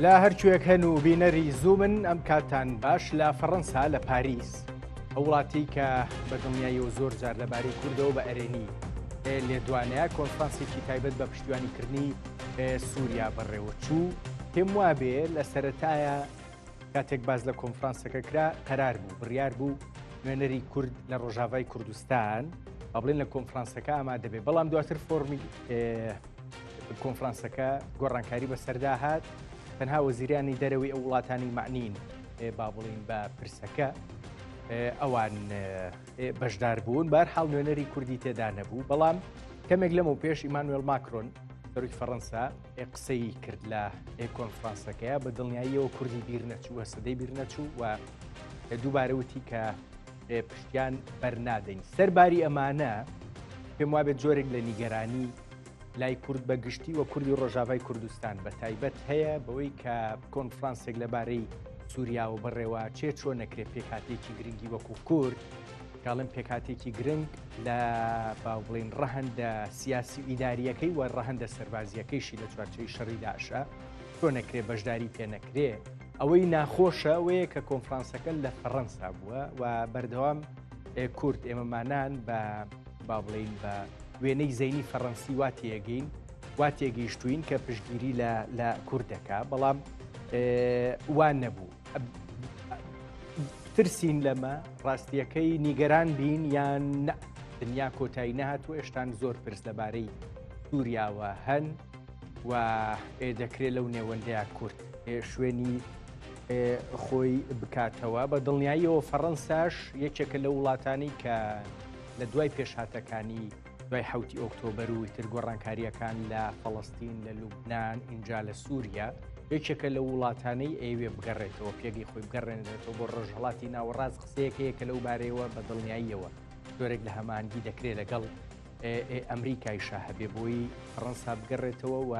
لا هەرکوێک هەن و بینەری زوومن ئەم کاتان باش لە فەڕەنسا لە پاریس ئەو وڵاتی کە بە دڵنیاییەوە زۆر جار لەبارەی کوردەوە بە ئەرێنی لێدوانەیە کۆنفرانسێکی تایبەت بە پشتیوانیکردنی سووریا بەڕێوەچوو پێم وابێ لە سەرەتایە کاتێک باز لە کۆنفرانسەکە کرا قەرار بوو بڕیار بوو نوێنەری کورد لە ڕۆژاوای کوردستان با بڵێن لە کۆنفرانسەکە ئامادە بێ بەڵام دواتر فۆرمی کۆنفرانسەکە گۆڕانکاری بەسەردا هات تەنها وەزیرانی دەرەوەی ئەو وڵاتانی معنین با بڵین بە پرسەکە ئەوان بەشدار بوون بەرحاڵ نوێنەری کوردی تێدا نەبوو بەڵام کەمێک لەمە پێش ئیمانوێل ماکرۆن سەرۆکی فەڕەنسا قسەی کرد لە کۆنفرانسەکەیە بە دڵنیاییەوە کوردی بیر نەچووە سەدەی بیر نەچوو و دووبارە وتی کە پشتیان بەرنادەین سەرباری ئەمانە پێم وابێت جۆرێک لە نیگەرانی لای کورد بە گشتی وە کوردی ڕۆژاوای کوردستان بە تایبەت هەیە بەوەی کە کۆنفرانسێک لەبارەی سووریا و بڕێوە چێ چۆن نەکرێت پێکاتێکی گرنگی وەکو کورد کاڵم پێکاتێکی گرنگ لە باوڵین ڕەهەندە سیاسی و ئیداریەکەی وە ڕەهەندە سەربازیەکەیشی لە چوارچەی شەڕی داعشە تۆ نەکرێ بەشداری پێ نەکرێ ئەوەی ناخۆشە ئەوەیە کە کۆنفرانسەکە لە فەڕەنسا بووە و بەردەوام کورد ئێمەمانان بە باڵین بە وێنەی زەینی فەڕەنسی واتێگەین واتێگەیشتوین کە پشتگیری لە کوردەکە بەڵام وان نەبوو ترسین لەمە ڕاستیەکەی نیگەران بین یان دنیا کۆتایی نەهاتوە هێشتان زۆر پرس لەبارەی سووریاوە هەن و دەکرێت لەو نێوەندەیە کورد شوێنی خۆی بکاتەوە بە دڵنیاییەوە فەڕەنساش یەکێکە لە وڵاتانی کە لە دوای پێشهاتەکانی دوای حوتی ئۆکتۆبەر و تر گۆڕانکاریەکان لە فەڵەستین لە لوبنان ئینجا لە سووریا یەکێکە لە وڵاتانەی ئەوێ بگەڕێتەوە پێگەی خۆی بگەڕێنێتەوە بۆ ڕۆژهەڵاتی ناوەڕاست قسەیەکەیەکە لەو بارەیەوە بە دڵنیاییەوە زۆرێک لە هەمانگی دەکرێت لەگەڵ ئەمریکایشە هەبێ بۆی فەڕەنسا بگەڕێتەوە و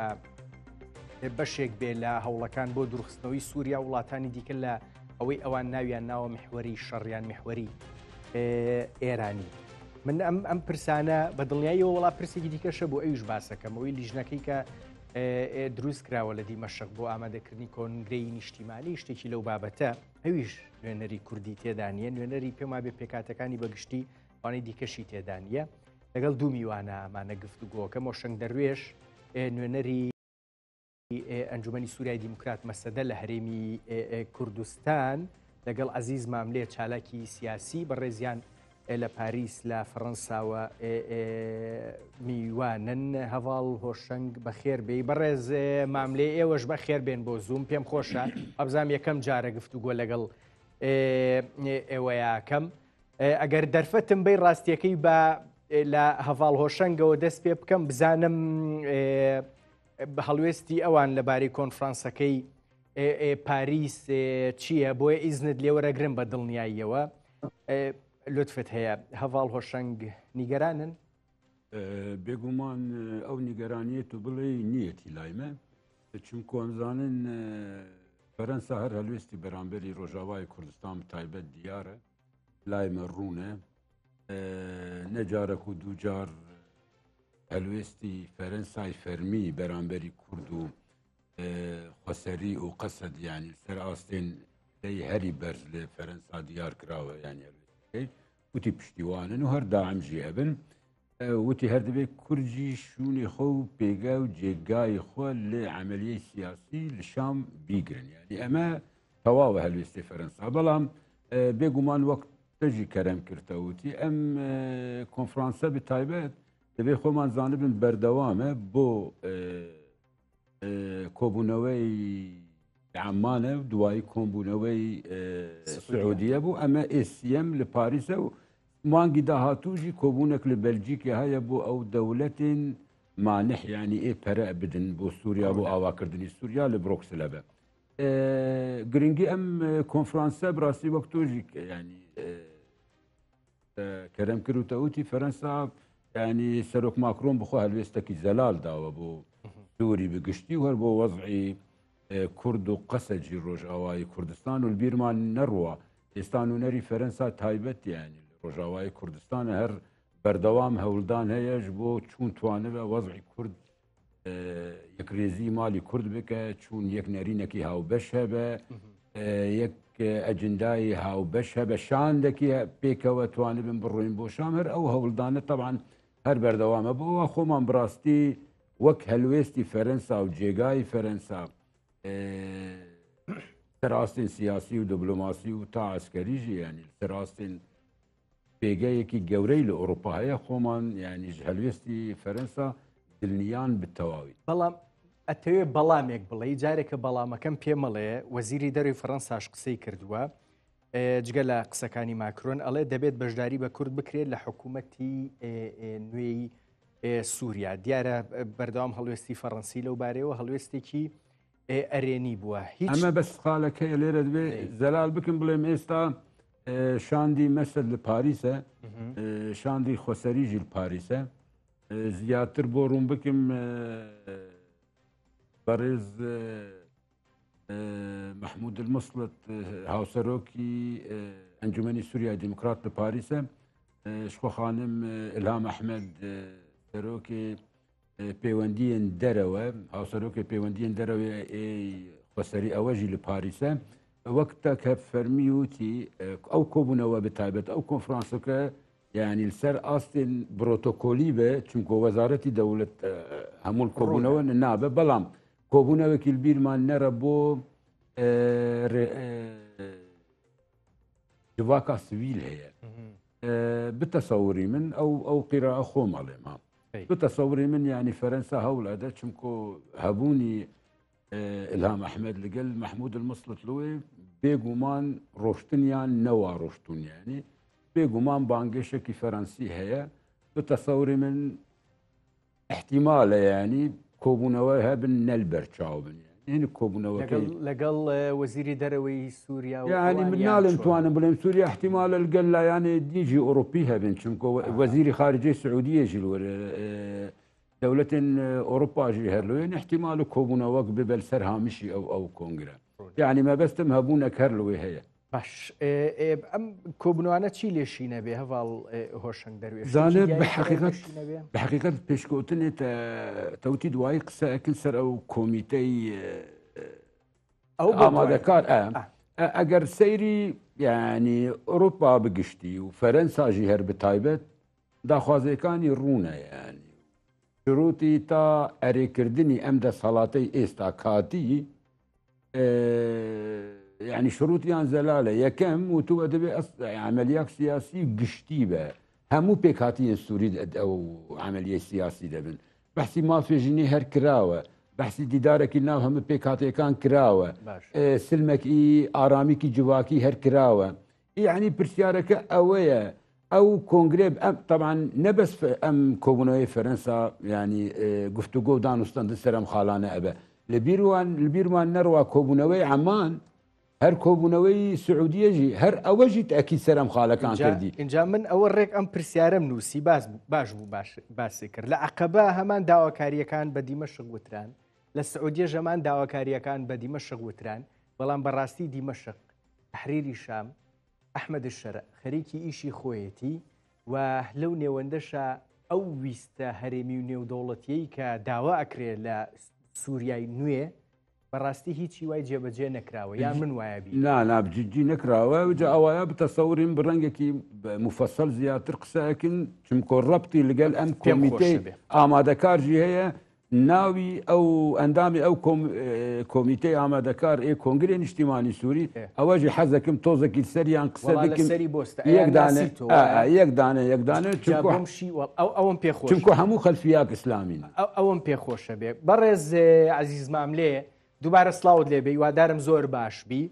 بەشێک بێ لە هەوڵەکان بۆ دروستنەوەی سووریا وڵاتانی دیکە لە ئەوەی ئەوان ناویان ناوە محوەری شەڕیان محوەری ئێرانی من ئەم پرسانە بە دڵنیاییەوە وڵا پرسێکی دیکەشە بۆ ئەویش باسەکەمەوەی لیژنەکەی کە دروست کراوە لە دیمەشق بۆ ئامادەکردنی کۆنگرەی نیشتیمانی شتێکی لەو بابەتە ئەویش نوێنەری کوردی تێدانە نوێنەری پێم وابێ پێکاتەکانی بەگشتی وانەی دیکەشی تێدانە لەگەڵ دوو میوانە ئەمانە گفتوگۆکە مۆشنگ دەروێش نوێنەری ئەنجومەنی سووریای دیموکرات مەسەدە لە هەرێمی کوردستان لەگەڵ عەزیز ماملێ چالاکی سیاسی بەڕێزیان لە پاریس لە فەڕەنساوە میوانن هەواڵ هۆشنگ بەخێر بێ بەڕێز ماملێ ئێوەش بەخێر بێن بۆ زووم پێم خۆشە ئەبزام یەکەم جارە گفتوگۆ لەگەڵ ئێوەیەکەم ئەگەر دەرفەتم بەی ڕاستیەکەی بە لە هەواڵ هۆشنگەوە دەست پێ بکەم بزانم بە هەڵوێستی ئەوان لەبارەی کۆنفرانسەکەی پاریس چییە بۆیە ئیزنت لێوەرەگرن بە دڵنیاییەوە لطفت هەیە هەواڵ هۆشنگ نیگەرانن بێگومان ئەو نیگەرانیەت و بڵێ نیەتی لایمە چونکە ئەمزانن فەرەنسا هەر هەلوێستی بەرامبەری ڕۆژاوای کوردستان تایبەت دیارە لایمە ڕوونە نەجارێک و دووجار هەلوێستی فەرەنسای فەرمی بەرامبەری کورد و خۆسەری و قەسەد یانی سەر ئاستێن دەی هەری بەرز لێ فەرەنسا دیار کراوە یانی وتی پشتیوانن و هەر داعمژی هەبن وتی هەر دەبێت کورجی شوونی خۆ و پێگا و جێگای خۆ لێ عملیەی سیاسی لە شام بیگرن یانی ئەمە تەواوە هەلوێستی فەرەنسا بەڵام بێگومان وەک تەژی کەرەم کردەوتی ئەم کۆنفرانسە بتایبەت دەبێت خۆمان زانبن بەردەوامە بۆ کۆبوونەوەی عمانە و دوایی کۆمبوونەوەی سعودیە بوو ئەمە ئێسیەم لە پاریسە و مانگی داهاتووژی کۆبوونێک لە بەلجیکە هەیە بۆ ئەو دەوڵەتین مانح ینی پەرە بدن بۆ سووریا بۆ ئاواکردنی سووریا لە برۆکسلە بە گرنگی ئەم کۆنفرانسە بڕاستی وەک تۆژی ینی کەرەم کردوتەوتی فەرەنسا ینی سەرۆک ماکرۆن بخۆ هەلوێستێکی زەلال داوە بۆ سووری بگشتی و هەر بۆ وەزعی کورد و قەسەجی ڕۆژئاوای کوردستان و بیرمان نەڕوە ئێستا نوێنەری فەرەنسا تایبەت یانی ڕۆژئاوای کوردستانە هەر بەردەوام هەوڵدان هەیەش بۆ چوون توانە بە وەزعی کورد یەکرێزی مالی کورد بکە چون یەک نەرینێکی هاوبەش هەبە یەک ئەجندای هاوبەش هەبە شاندێکی پێکەوە توانێت بن بڕۆین بۆ شام هەر ئەو هەوڵدانە طبعاً هەر بەردەوامە بۆەوە خۆمان بڕاستی وەک هەلوێستی فەرەنسا و جێگای فەرەنسا سەراستین سیاسی و دیبلۆماسی و تا ئەسکەریژی ینی سەراستین پێگەیەکی گەورەی لە ئەوروپا هەیە خۆمان یعنی هەلوێستی فەرەنسا دڵنیان بتەواوی بەڵام ئەتەوێ بەڵامێک بڵێ جارێکە بەڵامەکەم پێمەڵێ وەزیری دەروی فەرەنساش قسەی کردووە جگە لە قسەکانی ماکرۆن ئەڵێ دەبێت بەشداری بە کورد بکرێت لە حکوومەتی نوێی سووریا دیارە بەردەوام هەڵوێستی فەڕەنسی لەو بارەوە هەڵوێستێکی ئەرێنی بووە ئەمە بەس خاڵەکەی لێرە دەبێ زەلال بکەم بڵێم ئێستا شاندی مەسەد لە پاریسە شاندی خۆسەریژی لە پاریسە زیاتر بۆ ڕوون بکەم بەڕێز محمود المسلط هاوسەرۆکی ئەنجومەنی سووریا دیموکرات لە پاریسە شخۆ خانم ئیلهام ئەحمەد سەرۆکی پەیوەندیên دەرەوە هاوسەرۆکی پەیوەندیên دەرەوە خۆسەری ئەوەژی لە پاریسە وەکتە کە فەرمی وتی ئەو کۆبوونەوە بتایبەت ئەو کۆنفرانسەکە یعنی لەسەر ئاستین پرۆتۆکۆلی بێ چونکە وەزارەتی دەوڵەت هەموو کۆبوونەوە نابێ بەڵام کۆبوونەوەکی بیرمان نەرە بۆ جواکە سویل هەیە بتەسەوری من ئەو قیرا خۆم ئەڵێمە بتەسەوری من یعنی فەرەنسا هەوڵەدە چونکۆ هەبوونی ئیلهام ئەحمەد لەگەل محمود المسلط لوێ بێگومان ڕۆشتنیان نەوا ڕۆشتونیانی بێگومان بانگێشێکی فەرەنسی هەیە بتەسەوری من احتیمالە ینی کۆبوونەوە هەبن نەلبەرچاو بن یعنی کۆبوونەوەکەی لەگەڵ وەزیری دەرەوەی سووریا یعنی من ناڵێم توانم بڵێم سووریا احتیمالە لەگەل لایەنێ دیژی ئۆروپی هەبن چونکە وەزیری خارجەی سعودیەژی لوەرە دەولەتێن ئۆروپاژی هەرلوێن احتیمال و کۆبوونەوەک ببەل سەر هامیشی ئەو کۆنگرە یعنی مەبەستم هەبوونەک هەر لەوێ هەیە باش ئەم کۆبنوانە چی لێشینە بێ هەواڵ هۆشنگ دەروێت زانێت بە حقیقەت پێشکەوتنێت تەوتی دوایی قسەکن سەر ئەو کۆمیتەی ئامادەکار ئەگەر سەیری یعنی ئەوروپا بگشتی و فەرەنساژی هەر بتایبەت داخوازیەکانی ڕوونە یعنی شروتی تا ئەرێکردنی ئەم دەسەڵاتەی ئێستا کاتی يعني شروطیان زەلالە یەکەم و تو دەبێ عملیاک سیاسی گشتی بە هەموو پێکهاتیە سووری ئەو عملیە سیاسی دەبن بەحسی مافێژینی هەر کراوە بەحسی دیدارێکی ناو هەموو پێکهاتەکان کراوە سلمێکی ئارامیکی جوواکی هەر کراوە یعنی پرسیارەکە ئەوەیە ئەو کۆنگرێ طبعا نەبەس ئەم کۆبوونەوەی فەرەنسا ینی گفتوگۆ و دانوستاندن سەر ئەم خاڵانە ئەبە لە بیرمان نەڕوا کۆبوونەوەی عەمان هەر کۆبوونەوەی سعودیەژی هەر ئەوەژی تاکی سەرم خاڵەکان کردی اینجا من ئەوە ڕێک ئەم پرسیارەم نووسی باش بوو باسی کرد لە عەقەبە هەمان داواکاریەکان بە دیمەشق وتران لە سعودیە ژەمان داواکاریەکان بە دیمەشق وتران بەڵام بەڕاستی دیمەشق تەحریری شام ئەحمەد الشەرع خەریکی ئیشی خۆیەتی و لەو نێوەندەشە ئەو ویستە هەرێمی و نێودەوڵەتیەی کە داوا ئەکرێت لە سووریای نوێ بەڕاستی هیچی وای جێبەجێ نەکراوە یان من وایە بی نابجدجی نەکراوە جا ئەوایە بتەسەوریم بڕەنگێکی مفەسەل زیاتر قسەکن چونکۆ ڕەبتی لەگەل ئەم کۆمیتەی ئامادەکارژی هەیە ناوی ئەو ئەندامی ئەو کۆمیتەی ئامادەکار کۆنگرێ نیشتیمانی سووری ئەوەژی حەزەکەم تۆزێکی سەریان قسە بکەم یەکدانە ئەوم پێخۆش چونکە هەموو خەلفیاک ئیسلامین ئەوم پێخۆشە بێ بەڕێز عەزیزمام لێ دووبارە سڵاوت لێبێ وادارم زۆر باش بی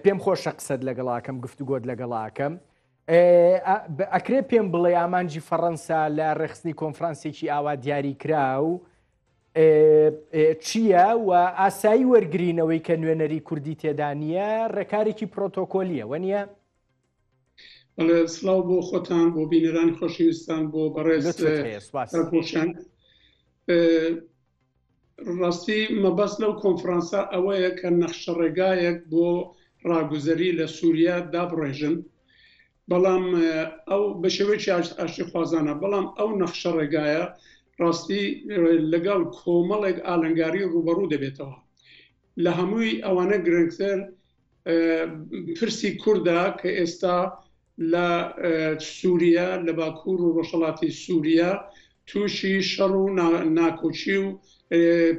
پێم خۆشە قسەت لەگەڵاکەم گفتوگۆت لەگەڵاکەم ئەکرێ پێم بڵێ ئامانجی فەڕەنسا لە ڕێخستنی کۆنفرانسێکی ئاوا دیاری کرا و چییە و ئاسایی وەرگرینەوەی کە نوێنەری کوردی تێدا نیە ڕێکارێکی پرۆتۆکۆلیە وەنیە سڵاو بۆ خۆتان بۆ بینەرانی خۆشەویستان بۆ بەڕێز پۆشان ڕاستی مەبەست لەو کۆنفرانسا ئەوەیە کە نەخشە ڕێگایەک بۆ ڕاگوزەری لە سووریا دابڕێژن بەڵام ئەو بە شێوەیەکی ئاشتی خوازانە بەڵام ئەو نەخشە ڕێگایە ڕاستی لەگەڵ کۆمەڵێک ئالنگاری ڕوبەڕوو دەبێتەوە. لە هەمووی ئەوانە گرنگتر پرسی کووردا کە ئێستا لە سووریا لە باکوور و ڕۆژهەڵاتی سووریا تووشی شەڕ و ناکۆچی و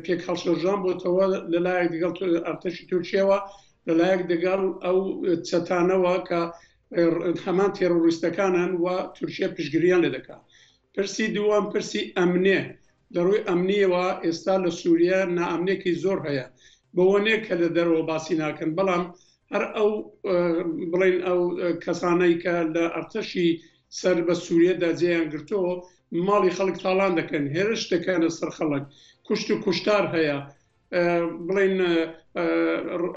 پێک هەڵشەژان بۆتەوە لەلایەک دەگەڵ ئەرتەشی تورکیەوە لەلایەک دەگەڵ ئەو چەتانەوە کە هەمان تێرۆریستەکانن و تورکیا پشتگیریان لێ دەکات. پرسی دووەم پرسی ئەمنێ لەڕووی ئەمنیەوە ئێستا لە سووریا نائەمنێکی زۆر هەیە بەوەنێ کە لە دەرەوە باسی ناکەن، بەڵام هەر ئەو بڵێن ئەو کەسانەی کە لە ئەرتەشی سەر بە سووریەدا جێیان گرتۆ ماڵی خەڵک تاڵان دەکەن، هێرش دەکەنە سەر خەڵک، کوشت و کوشتار هەیە، بڵێن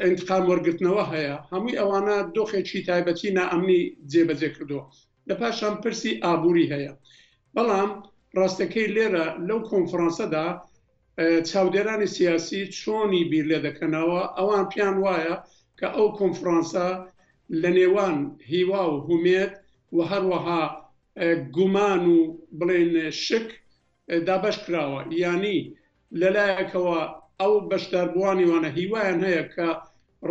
ئینتقام وەرگرتنەوە هەیە. هەمووی ئەوانە دۆخێکی تایبەتی نائەمنی جێبەجێ کردووە. لە پاشان پرسی ئابووری هەیە. بەڵام ڕاستەکەی لێرە لەو کۆنفرانسەدا چاودێرانی سیاسی چۆنی بیر لێ دەکەنەوە، ئەوان پیان وایە کە ئەو کۆنفرانسە لە نێوان هیوا و هومێت و هەروەها گومان و بڵێن شک دابەش کراوە، یانی لەلایەکەوە ئەو بەشداربووانی وانە هیوایان هەیە کە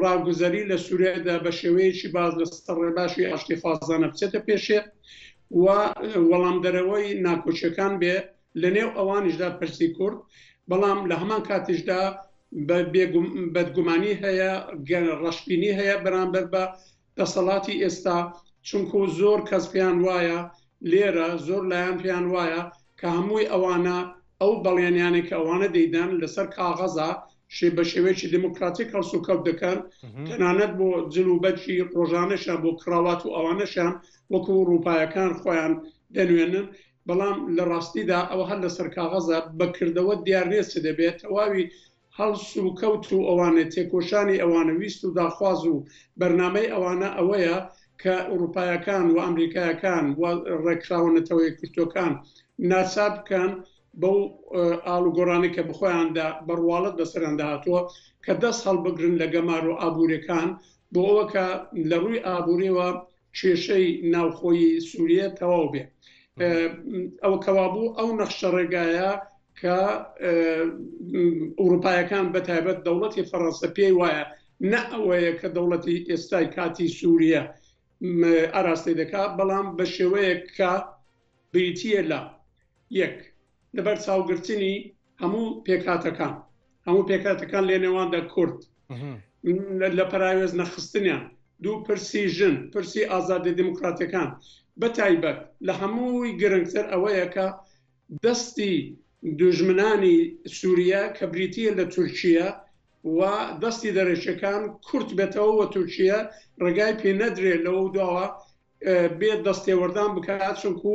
ڕاگوزەری لە سووریادا بە شێوەیەکی باز لە سەرڕێباشی ئاشتی خوازانە بچێتە پێشێ و وەڵام دەرەوەی ناکۆچیەکان بێ لە نێو ئەوانیشدا پرسی کورد، بەڵام لە هەمان کاتیشدا بەدگومانی هەیە، ڕەشبینی هەیە بەرامبەر بە دەسەڵاتی ئێستا، چونکو زۆر کەس پێیان وایە لێرە، زۆر لایەن پێیان وایە کە هەمووی ئەوانە ئەو بەڵێنیانی کە ئەوانە دەیدەن لەسەر کاغەزە بە شێوەیەکی دموکراتیک هەڵسوکەوت دەکەن، تەنانەت بۆ جلوبەرجی ڕۆژانەشان بۆ کراوات و ئەوانەشان وەکو ڕووپایەکان خۆیان دەنوێنن، بەڵام لە ڕاستیدا ئەوە هەر لەسەر کاغەزە بەکردەوە دیارنێت دەبێت. تەواوی هەڵسوکەوت و ئەوانە تێکۆشانی ئەوانە ویست و داخواز و بەرنامەی ئەوانە ئەوەیە کە ئوروپایەکان و ئەمریکایەکان و ڕێکخراونەتەوەی کورتەکان ناچار بکەن بەو ئاڵوگۆڕانی کە بخۆیاندا بەڕواڵەت بەسەریان داهاتووە کە دەست هەڵبگرن لە گەمار و ئابوووریەکان بۆ ئەوە کە لە ڕووی ئابووریەوە کێشەی ناوخۆی سووریە تەواو بێ. ئەوە کەوابوو ئەو نەخشە ڕێگایە کە ئوروپایەکان بەتایبەت دەوڵەتی فەڕەنسە پێی وایە نە ئەوەیە کە دەوڵەتی ئێستای کاتی سووریە ئاراستی دەکات، بەڵام بە شێوەیەک کە بریتیە لە یەک لەبەر چاوگرتنی هەموو پێکاتەکان لێ نێواندا کورد لە پەراوێز نەخستنیان، دوو پرسی ژن، پرسی ئازادی دموکراتەکان، بەتایبەت لە هەمووی گرنگتر ئەوەیە کە دەستی دوژمنانی سووریا کە بریتیە لە تورکیا و دەستی دەرەچەکان کورت بێتەوە و تورکیا ڕێگای پێ نەدرێت لەوە داوە بێت دەستێوەردان بکات، چونکو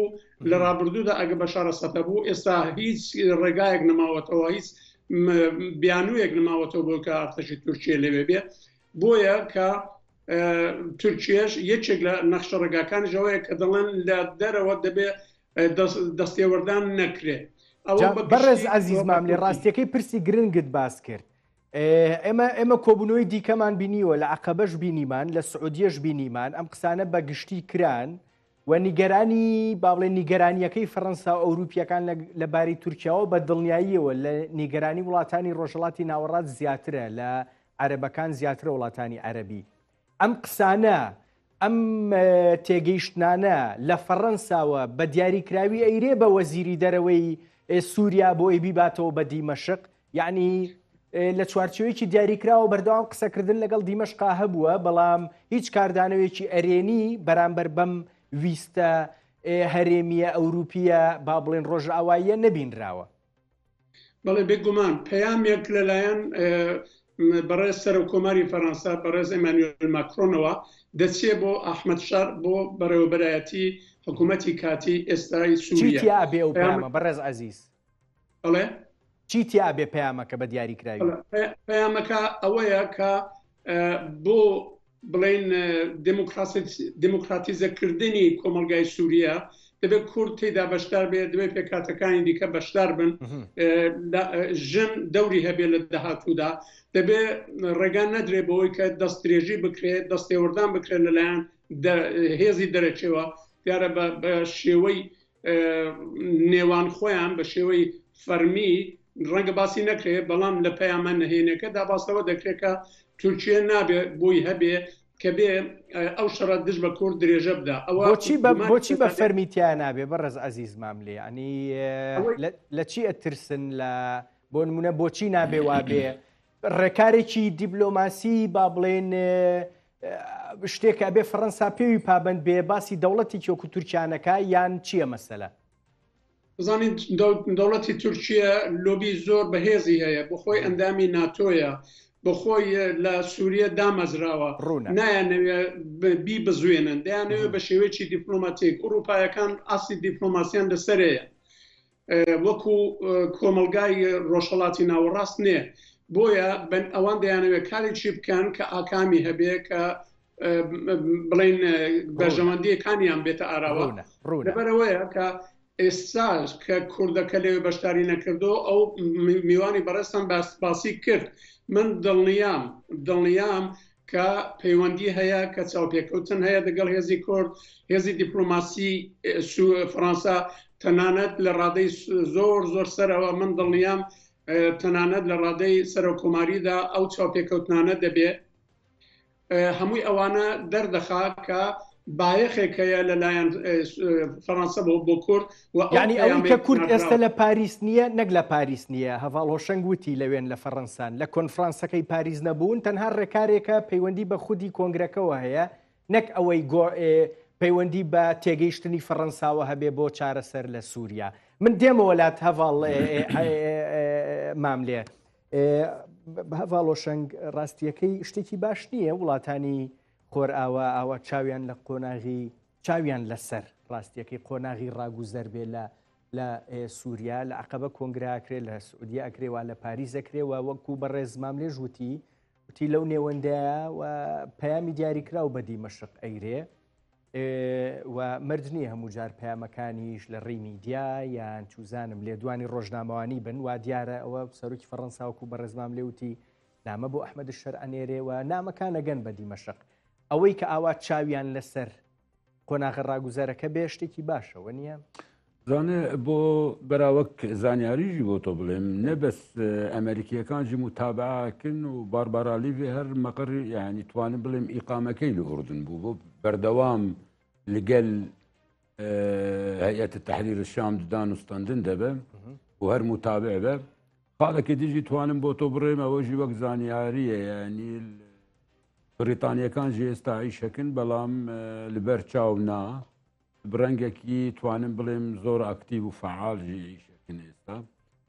لە ڕابردوودا ئەگە بە شارەسەتە بوو ئێستا هیچ ڕێگایەک نەماوەتەوە، هیچ بیانوویەک نەماوەتەوە بۆ کە ئارتەشی تورکیا لەوێ بێ، بۆیە کە تورکیاش یەکێک لە نەخشە ڕێگاکانیەوەیە کە دەڵێن لە دەرەوە دەبێت دەستێوەردان نەکرێت. بەڕێز عەزیزمام لێ ڕاستیەکەی پرسی گرنگت باس کرد. ئێمە کۆبوونەوەی دیکەمان بینیوە، لە عەقەبەش بینیمان، لە سعودیەش بینیمان، ئەم قسانە بە گشتی کران و نیگەرانی با بڵێن نیگەرانیەکەی فەڕەنسا و ئەوروپیەکان لەبارەی تورکیاوە بە دڵنیاییەوە لە نیگەرانی وڵاتانی ڕۆژهەڵاتی ناوەڕاست زیاترە، لە عەرەبەکان زیاترە وڵاتانی عەرەبی. ئەم قسانە ئەم تێگەیشتنانە لە فەڕەنساوە بە دیاریکراوی ئەیرێ بە وەزیری دەرەوەی سووریا بۆ ئەی بیباتەوە بە دیمەشق، یعنی لە چوارچێوەیەکی دیاریکراوە بەردەوام قسەکردن لەگەڵ دیمەشقا هەبووە، بەڵام هیچ کاردانەوەیەکی ئەرێنی بەرامبەر بەم ویستە هەرێمیە ئەوروپیە با بڵێن ڕۆژئاواییە نەبینراوە. بەڵێ بێگومان پەیامێک لەلایەن بەڕێز سەرۆکۆماری فەڕەنسا بەڕێز ئێمانوێل ماکرۆنەوە دەچێت بۆ ئەحمەد شار بۆ بەڕێوەبەرایەتی حکوومەتی کاتی ئێستای سووریا. چیتیا بێ ئەو پەیامە بەڕێز عەزیز؟ بەڵێ چیتیا بێ پەیامەکە بە دیاریکراوی؟ پەیامەکە ئەوەیە کە بۆ بڵێن دموکراتیزەکردنی کۆمەلگای سووریا دەبێت کورد تێدا بەشدار بێت، دەبێت پێکاتەکانی دیکە بەشدار بن، ژن دەوری هەبێت لە داهاتوودا، دەبێت ڕێگان نەدرێت بەوەی کە دەستدرێژی بکرێت، دەستێوەردان بکرێت لەلایەن هێزی دەرەچێوە، دیارە بە شێوەی نێوان خۆیان بە شێوەی فەرمی ڕەنگە باسی نەکرێت بەڵام لە پەیامان نهێنەکەدا باسەوە دەکرێت کە تورکیە نابێت بۆی هەبێ کە بێ ئەو شەڕەت دژ بە کورد درێژە بدا. بۆچی بە فەرمیتیان نابێ بەڕێز عەزیز ماملێ ینی لە چی ئەترسن لە بۆ نمونە بۆچی نابێ وابێ ڕێکارێکی دیبلۆماسی با بڵێن شتێکە بێ فەڕەنسا پێوی پابند بێ باسی دەوڵەتی کۆکو تورکیانەکە یان چییە مەسەلە؟ بزانین دەوڵەتی تورکیە لۆبی زۆر بەهێزی هەیە بۆ خۆی ئەندامی ناتۆیە بە خۆی لە سووریە دامەزراوە نایانەوێ بی بزوێنن دەیانەوێ بە شێوەیەکی دیپلۆماتیک ئوروپایەکان ئاسی دیپلۆماسیان لەسەرەیە وەکو کۆمەلگای ڕۆژهەڵاتی ناوەڕاست نێ بۆیە ئەوان دەیانەوێت کارێکی بکەن کە ئاکامی هەبێ کە بڵین بەژەوەندیەکانیان بێتە ئاراوە لەبەرەوەیە کە ئێستاش کە کوردەکە لێوێ بەشداری نەکردو ئەو میوانی بەڕێستان باسی کرد من دڵنیام کە پەیوەندی هەیە کە چاوپێکەوتن هەیە دەگەڵ هێزی کورد هێزی دیپلۆماسی فەڕەنسا تەنانەت لە ڕادەی زۆر سەرەوە من دڵنیام تەنانەت لە ڕادەی سەرۆکۆماریدا ئەو چاوپێکەوتنانە دەبێت هەمووی ئەوانە دەردەخا کە بایەخێکەیە لەلایەن فەڕەنسا بۆ کورد یعنی ئەوەی کە کورد ئێستا لە پاریس نییە نەک لە پاریس نییە هەڤاڵ هۆشەنگ وتی لەوێن لە فەڕەنسان لە کۆنفرانسەکەی پاریس نەبوون تەنها ڕێکارێکە پەیوەندی بە خودی کۆنگرەکەەوە هەیە نەک ئەوەی پەیوەندی بە تێگەیشتنی فەڕەنساوە هەبێ بۆ چارەسەر لە سووریا من دێمە وڵات هەڤاڵ ماملێ هەڤاڵ هۆشەنگ ڕاستیەکەی شتێکی باش نییە وڵاتانی خۆر ئاوە چاویان لە قۆناغی چاویان لەسەر ڕاستیەکەی قۆناغی ڕاگوزەر بێ لە سووریا لە عقبە کۆنگراکرێ لە سعودیا ئەکرێوە لە پاریس ئەکرێوە وەکو بەڕێز ماملێژ وتی لەو نێوەندەیە و پەیامی دیاریکراو بە دیمەشق ئەیرێ و مرج نییە هەموو جار پەیامەکانیش لە ڕێی میدیا یان چوزانم لێدوانی ڕۆژنامەوانی بن وا دیارە ئەوە سەرۆکی فەڕەنسا وەکو بەڕێز ماملێ وتی نامە بۆ ئەحمەد شەرعەنێرێ و نامەکان ئەگەن بە دیمەشق ئەوەی کە ئاوا چاویان لەسەر قۆناغە ڕاگوزەرەکە بێ شتێکی باشەوە نییە زانێ بۆ بەراوەک زانیاریژی بۆ تۆ بڵێم نەبەس ئەمریکیەکانجی متابعاکردن و باربارالیڤێ هەر مەقڕی یعنی توانم بڵێم ئیقامەکەی لە ئوردن بوو بۆ بەردەوام لەگەل هەیەتە تەحریر الشام ددان وستاندن دەبە و هەر متابع بە خاڵێکی دیژی توانم بۆ تۆ بڕێم ئەوەژی وەک زانیاریە یعنی بریتانیەکانجی ئێستا عیشەکن بەڵام لەبەر چاو نا برەنگێکی توانم بڵێم زۆر ئاکتیو و فعالژی عیشەکن ئێستا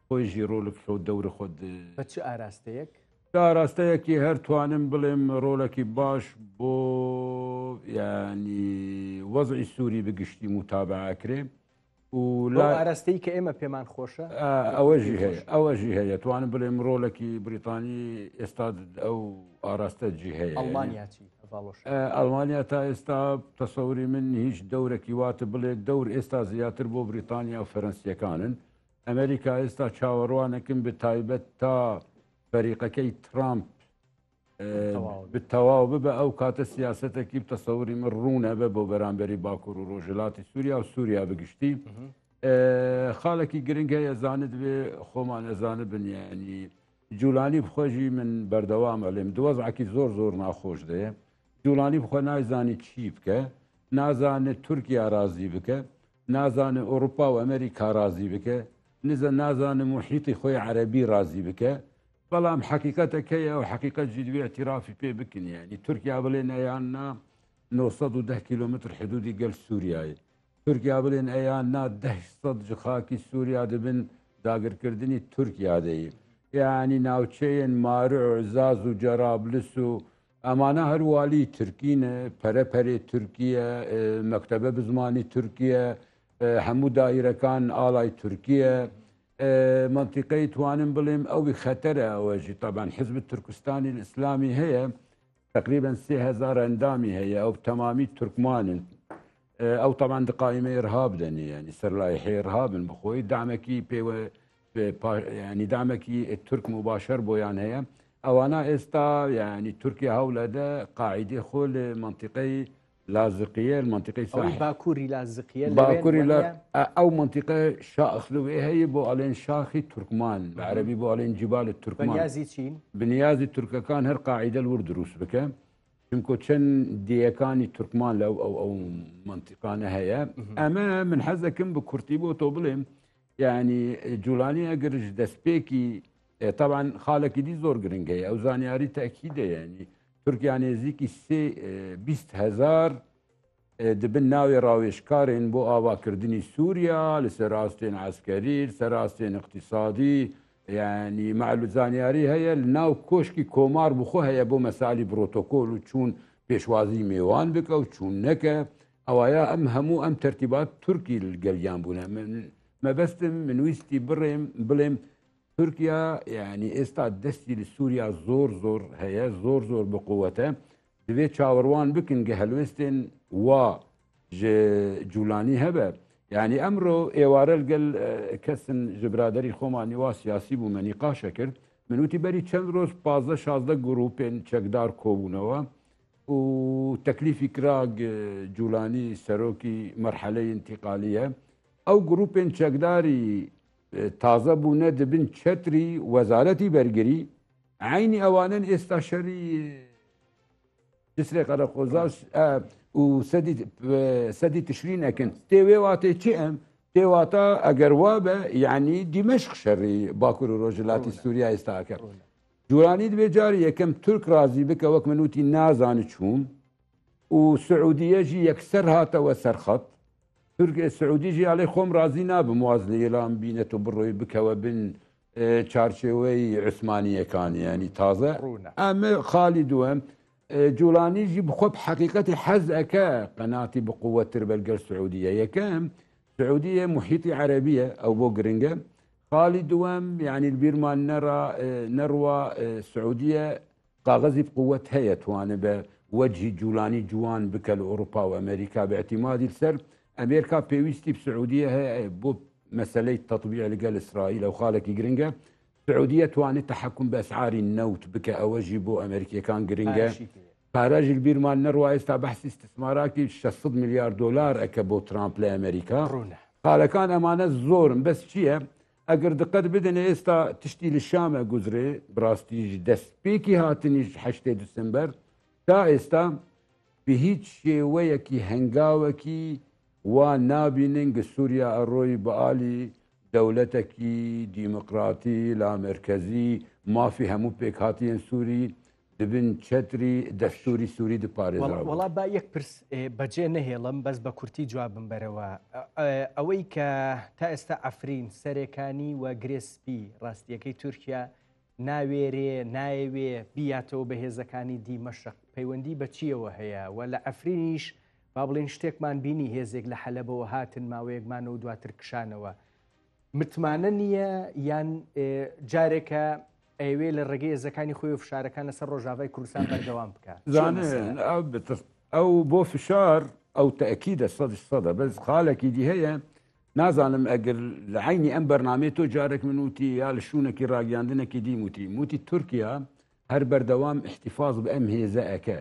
خۆیژی ڕۆڵک خۆ دەورە خۆت بە چ ئاراستەیەک ئاراستەیەکی هەر توانم بڵێم ڕۆڵێکی باش بۆ ینی وەزعی سووری بگشتی متابعاکرێ و لا ئاراستەی کە ئێمە پێمان خۆشە ئەوەژی هەیە توانم بڵێم ڕۆڵێکی بریتانی ئێستا ئەو ئاراستەجی هەیە ئەڵمانیا تا ئێستا تەسەوری من هیچ دەورێکی واتە بڵێت دەور ئێستا زیاتر بۆ بریتانیا و فەرەنسیەکانن ئەمریکا ئێستا چاوەڕوانەکەم بتایبەت تا فەریقەکەی ترامپ بتەواو ببە ئەو کاتە سیاسەتێکی تەسەوری من ڕوونە بە بۆ بەرامبەری باکوور و ڕۆژهڵاتی سووریا و سووریا بگشتی خاڵێکی گرنگ هەیە زانت بێ خۆمان ئەزانە بنیانی جوولانی بخۆژی من بەردەوام ئەڵێم دووەزعکی زۆر ناخۆش دەیە جوولانی بخۆ نایزانی چی بکە نازانێت تورکیا رازی بکە نازانێت ئەوروپا و ئەمریکا رازی بکە نازانێت محیطی خۆی عەرەبی رازی بکە بەڵام حقیقەتەکەیە و حقیقەت جدوی اعترافی پێ بکن یعنی تورکیا بڵێن ئەیان نا 910 کیلومتر حدودی گەل سووریایە تورکیا بڵێن ئەیان نا 100 خاکی سووریا دەبن داگرکردنی تورکیا دەیە یعنی ناوچەیەن مارع و عزاز و جەرابلس و ئەمانە هەروالی تورکینە پەرەپەرێ تورکیە مەکتەبە بزمانی تورکیە هەموو دایرەکان ئاڵای تورکیە منطقەی توانم بڵێم ئەوی خەتەرە ئەوەژی طبعاً حزب تورکستانی الئیسلامی هەیە تقریبا 3000 ئەندامی هەیە ئەو تەمامی تورکمانن ئەو طبعاً دقائمە ئێرهاب دەنێ ینی سەرلایحەی ئێرهابن بخۆی دامەکی پێوە ینی دامەکی تورک مباشەر بۆیان هەیە ئەوانە ئێستا ینی تورکیا هەوڵەدە قاعیدەی خۆ لە منطقەی لاذقية المنطقة ئەوی ساحل باکووری لازقیە باكوري لا أو منطقة شاخ هي بو علين شاخي تركمان العربي بو علين جبال التركمان بەنیازی چین بنيازي التركة كان هر قاعدة الورد روس بك چونكو چن ديكاني تركمان لو أو منطقة هي أما من حزكم بكرتي بو توبلم يعني جولاني أجرج دسبيكي طبعا خالك دي زور جرينجي أو زانياري تأكيد يعني تركيا يعني زيكي سي 20,000 دبن ناوي راويشكارين بو آواكردني سوريا لسراستين عسكري لسراستين اقتصادي يعني مع الزانياري هي الناو كوشكي كومار بخو هي بو مسالي بروتوكول وتشون بيشوازي ميوان بك وتشون نكا او يا ام همو ام ترتيبات تركي القليان بونا ما بس من ويستي بلم تركيا يعني استاد دستي لسوريا زور هي زور بقوته دبي تشاوروان بكن جهلوستن و جولاني هبه يعني امره ايوارل قال كسن جبرادري خوماني وا سياسي بو منقاش كرد من وتي بري چند روز 15 16 جروبين چكدار كوبونوا وتكليف كراج جولاني سروكي مرحله انتقاليه او جروبين چكداري تازه بونه دبن چتري وزارتي برگري عيني اوانن استشاري جسري قرقوزاش وسدي تشرين اكن تيوي واتي تشيم تيواتا اگر وابه يعني دمشق شري باكور روجلاتي سوريا استاكر جولاني دبي جاري كم ترك رازي بك وك منوتي نازان تشوم وسعوديه جي يكسر هاتا وسرخط ترك السعودي جي عليه خوم رازي ناب موازنه لام بينته بروي بك وبن تشارشوي عثمانيه كان يعني تازه اما خالد وهم جولاني جي بخب حقيقة حزأك قناتي بقوة تربلقى السعودية يكام سعودية محيطي عربية أو بوغرينجا خالد دوام يعني البيرمان نروى السعودية قاغزي بقوة هي وانا بوجه جولاني جوان بك أوروبا وأمريكا باعتماد السر أمريكا بيويستي بسعودية هي بو مسألة تطبيع لقال إسرائيل أو خالك جرينجا السعودية تواني التحكم بأسعار النوت بك أوجه بو أمريكا كان جرينجا باراج البير مال نروى استا بحث استثماراتي 600 مليار دولار اكبو ترامب لامريكا قال كان امانه زور بس شيء اگر دقت بدن استا تشتي للشام جزري براستيج دس بيكي هاتني 8 ديسمبر تا استا بهيج شيء ويكي هنگاوكي ونابيننج سوريا الروي بالي دولتكي ديمقراطي لا مركزي ما في همو بيك هاتين سوري دبن چتری دستوری سوری د پارێزراوە وڵا با یەک پرس بەجێ نەهێڵم بەس بە کورتی جوابم بەرەوە ئەوەی کە تا ئێستا ئەفرین سەرێکانی و گرێسپی ڕاستیەکەی تورکیا ناوێرێ نایەوێ بیاتەوە بە هێزەکانی دیمەشق پەیوەندی بە چیەوە هەیە و لە ئەفرینیش با بڵێن شتێکمان بینی هێزێک لە حەلەبەوە هاتن ماوەیەکمانە و دواتر کشانەوە متمانە نییە یان جارێکە ئەوێ لە ڕێگەی هێزەکانی خۆی و فشارەکان لەسەر ڕۆژاوای کوردستان بەردەوام بکات زانێن ئەو بۆ فشار ئەو تەئەکیدە 100% بەس خاڵێکی دی هەیە نازانم ئەگەر لە عینی ئەم بەرنامەی تۆ جارێک من وتی یا لە شوونێکی ڕاگەاندنێکی دیموتی تورکیا هەر بەردەوام احتیفاظ بە ئەم هێزە ئەکە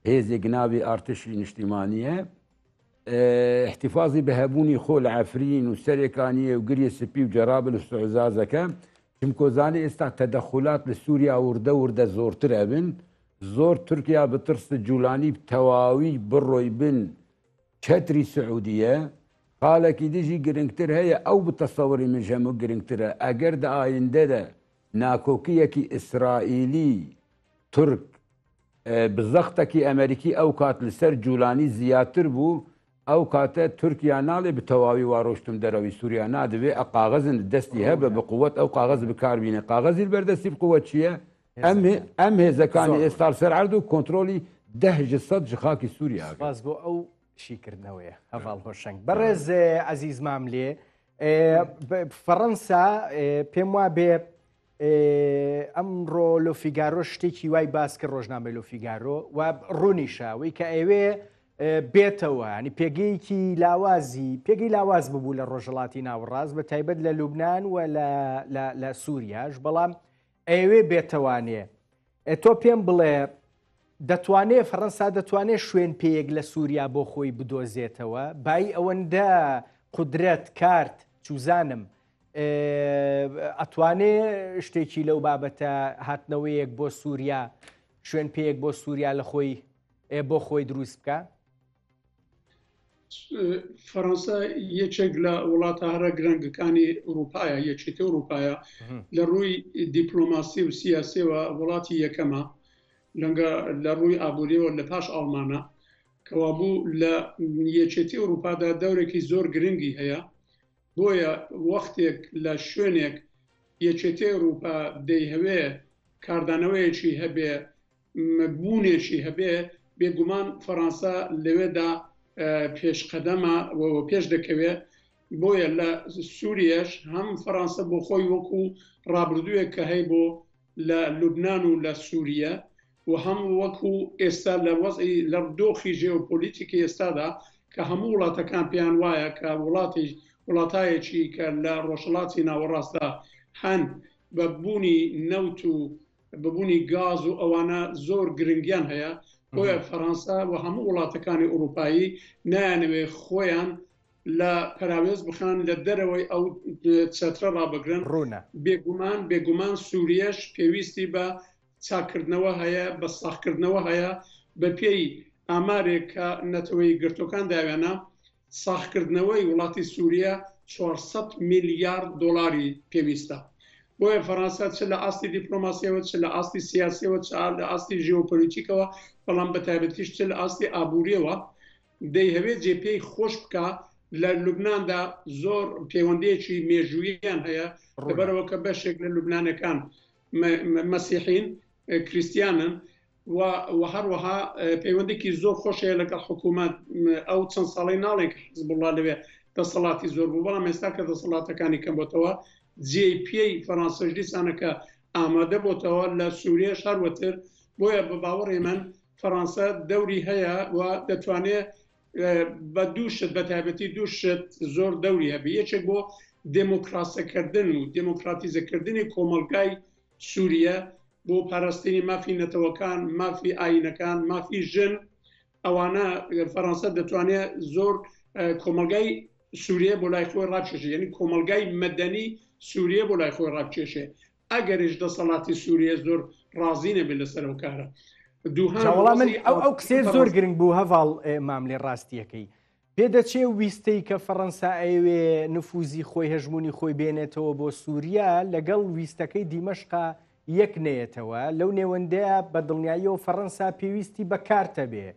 هێزێک ناوی ئارتشی نیشتیمانیە احتیفاظی بە هەبوونی خۆ لە عەفرین و سەرێکانیە و گریە سپی و جەرابل و سوعزازەکە چمکۆزانی ئێستا تەدەخولات لە سووریا وردە زۆرتر ئەبن زۆر تورکیا بترسە جوولانی تەواوی بڕۆی بن چەتری سعودیە خاڵێکی دیژی گرنگتر هەیە ئەو بتەسەوەری من ژەمە گرنگترە ئەگەر دە ئایندەدە ناکۆکیەکی ئیسرائیلی تورک بزەختێکی ئەمریکی ئەو کات لەسەر جوولانی زیاتر بوو ئەو کاتە تورکیا ناڵێ بتەواوی واڕۆشتم دەرەوەی سووریا نادەوێت قاغەزن دەستی هەبە بە قووەت ئەو قاغەز بکاربینە قاغەزی بەردەستی بقووەت چییە؟ ئەم هێزەکانی ئێستا سەرعرض و کۆنتترۆلی 10% ji خاکی سووریا باز بۆ ئەو شیکردنەوەیە هەڤاڵ هۆشنگ بەڕێز عەزیزمام لێ فەڕەنسا پێم وا بێ ئەمڕۆ لۆ فیگارۆ شتێکی وای باس کرد ڕۆژنامەی لۆ فیگارۆ و ڕوونیشەوەی کە ئەوێ بێتەوە ینی پێگەیەکی پێگەی لاواز ببوو لە ڕۆژهڵاتی ناوەڕاست بە تایبەت لە لوبنان و لە سووریاش بەڵام ئەوێ بێتەوانێ تۆ پێم بڵێ دەتوانێت فەڕەنسا دەتوانێت شوێن پێیەک لە سووریا بۆ خۆی بدۆزێتەوە بای ئەوەندە قودرەت کارت چوزانم ئەتوانێ شتێکی لەو بابەتە هاتنەوەیەک بۆ سووریا شوێن پێیەک بۆ سووریا لە خۆی بۆ خۆی دروست بکە؟ فەڕەنسا یەکێک لە وڵاتە هەرە گرنگەکانی ئەوروپایە یەکێتی ئەوروپایە لە ڕووی دیپلۆماسی و سیاسیەوە وڵاتی یەکەمە لە ڕووی ئابوووریەوە لە پاش ئەڵمانە کەوابوو لە یەکێتی ئەوروپادا دەورێکی زۆر گرنگی هەیە بۆیە وەختێک لە شوێنێک یەکێتی ئەوروپا دەیهەوێ کاردانەوەیەکی هەبێ بوونێکی هەبێ بێگومان فەڕەنسا لەوێدا پێشقەدەمە پێش دەکەوێت بۆیە لە سووریەش هەم فەڕەنسا بۆ خۆی وەکو ڕابردوویەک کە هەیە بۆ لە لوبناان و لە سووریە و هەم وەکو ئێستا لە وەزئی لە دۆخی ژێوپۆلیتیکی ئێستادا کە هەموو وڵاتەکان پێیان وایە کە وڵاتایەکی کە لە ڕۆژهەڵاتی ناوەڕاستدا هەن بە بوونی نەوت و ببوونی گاز و ئەوانە زۆر گرنگیان هەیە بۆیە فەڕەنسا و هەموو وڵاتەکانی ئەوروپایی نایانەوێ خۆیان لە پەراوێز بخان لە دەرەوەی ئەو چەترە ڕابگرن بێگومان سووریەش پێویستی بە چاکردنەوە هەیە بە ساخکردنەوە هەیە بە پێی ئامارێک کە نەتەوەی گرتوەکان داوێنە ساخکردنەوەی وڵاتی سووریا 400 میلیارد دۆلاری پێویستە بۆیە فەڕەنسا چ لە ئاستی دیپلۆماسیەوە چ لە ئاستی سیاسیەوە چ لە ئاستی ژێوپۆلیتیکەوە بەڵام بە تایبەتیش چ لە ئاستی ئابوووریەوە دەیهەوێت جێپێی خۆش بکە لە لوبناندا زۆر پەیوەندیەکی مێژووییان هەیە لەبەرەوە کە بەشێک لە لوبنانەکان مەسیحین کریستیانن و هەروەها پەیوەندێکی زۆر خۆشەیە لەگەڵ حکوومەت ئەو چەند ساڵی ناڵێک حزبوڵڵا لەوێ دەسەڵاتی زۆر بوو بەڵام ئێستا کە دەسەڵاتەکانی کەمبووتەوە جێپێی فەڕەنسەش دیسانەکە ئامادە بۆتەوە لە سووریە شاروەتر بۆیە بە باوەڕێ من فەڕەنسا دەوری هەیە و دەتوانێت بە دووشت بە تایبەتی دووشت زۆر دەوری هەبێ یەکێک بۆ دموکراسەکردن و دموکراتیزەکردنی کۆمەلگای سووریە بۆ پاراستنی مافی نەتەوەکان مافی ئاینەکان مافی ژن ئەوانە فەڕەنسا دەتوانێت زۆر کۆمەلگای سووریە بۆ لای خۆی ڕابکێشێ یعنی کۆمەلگای مەدەنی سووریە بۆ لای خۆی ڕابکێشێ ئەگەریش دەسەڵاتی سووریە زۆر ڕازی نەبێت لەسەر ئەو کارە ئەو کسێ زۆر گرنگ بوو هەڤاڵ ماملێ ڕاستیەکەی پێدەچێ ویستەی کە فەڕەنسا ئەوێ نفوزی خۆی هەژمونی خۆی بێنێتەوە بۆ سووریا لەگەڵ ویستەکەی دیمەشقا یەک نێتەوە لەو نێوەندەیە بە دڵنیاییەوە فەڕەنسا پێویستی بە کارتە بێ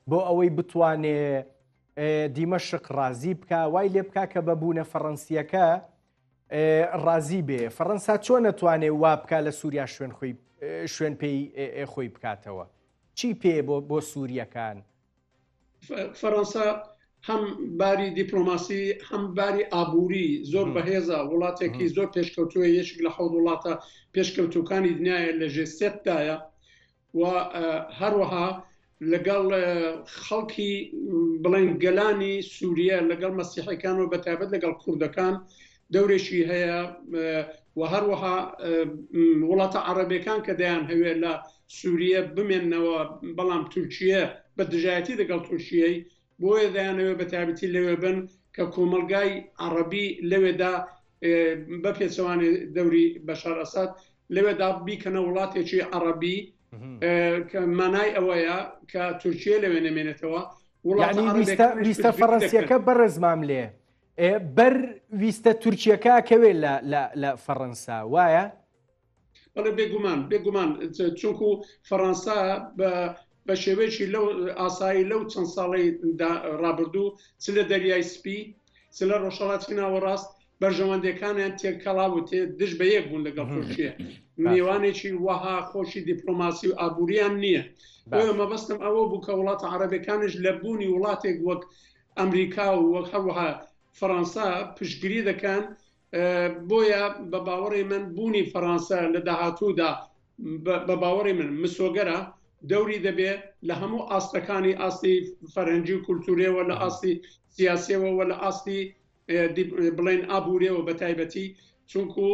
بۆ ئەوەی بتوانێ دیمەشق ڕازی بکە وای لێ بکە کە بەبوونە فەڕەنسیەکە ڕازی بێ فەڕەنسا چۆن نەتوانێ وا بکە لە سووریا شوێن پێی خۆی بکاتەوە چی پێ بۆ سووریەکان فەڕەنسا هەم باری دیپلۆماسی هەم باری ئابووری زۆر بەهێزە وڵاتێکی زۆر پێشکەوتووە یەشێک لە حەوت وڵاتە پێشکەوتوەکانی دنیاە لە ژێ7دایە و هەروەها لەگەڵ خەڵکی بڵێن گەلانی سووریە لەگەڵ مەسیحەکان و بەتایبەت لەگەڵ کوردەکان دەورێکی هەیە و هەروەها وڵاتە عەرەبیەکان کە دەیان هەوێت لە سووریە بمێننەوە بەڵام تورکیە بە دژایەتی لەگەڵ تورکیەی بۆیە دەیانەوێت بەتایبەتی لەوێ بن کە کۆمەلگای عەرەبی لەوێدا بە پێچەوانی دەوری بەشار ئەساد لەوێدا بیکەنە وڵاتێکی عەرەبی کە مانای ئەوەیە کە تورکیە لەوێ نەمێنێتەوە ویستە فەڕەنسیەکە بەڕێزمام لێ بەر ویستە تورکیەکە کەوێ لە فەڕەنسا وایە؟ بەڵێ بێگومان چونکو فەڕەنسا بە شێوەیەکی لەو ئاسایی لەو چەند ساڵی ڕابردوو چ لە دەریای سپی چ لە ڕۆژهەڵاتی ناوەڕاست بەرژەوەندەکانیان تێکەڵاو تێ دش بە یەک بوون لەگەڵ تورکیە نێوانێکی وەها خۆشی دیپلۆماسی و ئابووریان نییە بۆیە مەبەستم ئەوە بوو کە وڵاتە عەرەبیەکانش لە بوونی وڵاتێک وەک ئەمریکا و وەک هەروەها فەڕەنسا پشتگیری دەکەن بۆیە بە باوەڕی من بوونی فەڕەنسا لە داهاتوودا بە باوەڕی من مسۆگەرە دەوری دەبێ لە هەموو ئاستەکانی ئاستی فەرهەنگی و کولتوریەوە لە ئاستی سیاسیەوە و لە ئاستی بڵێن ئابووریەوە بە تایبەتی چونکو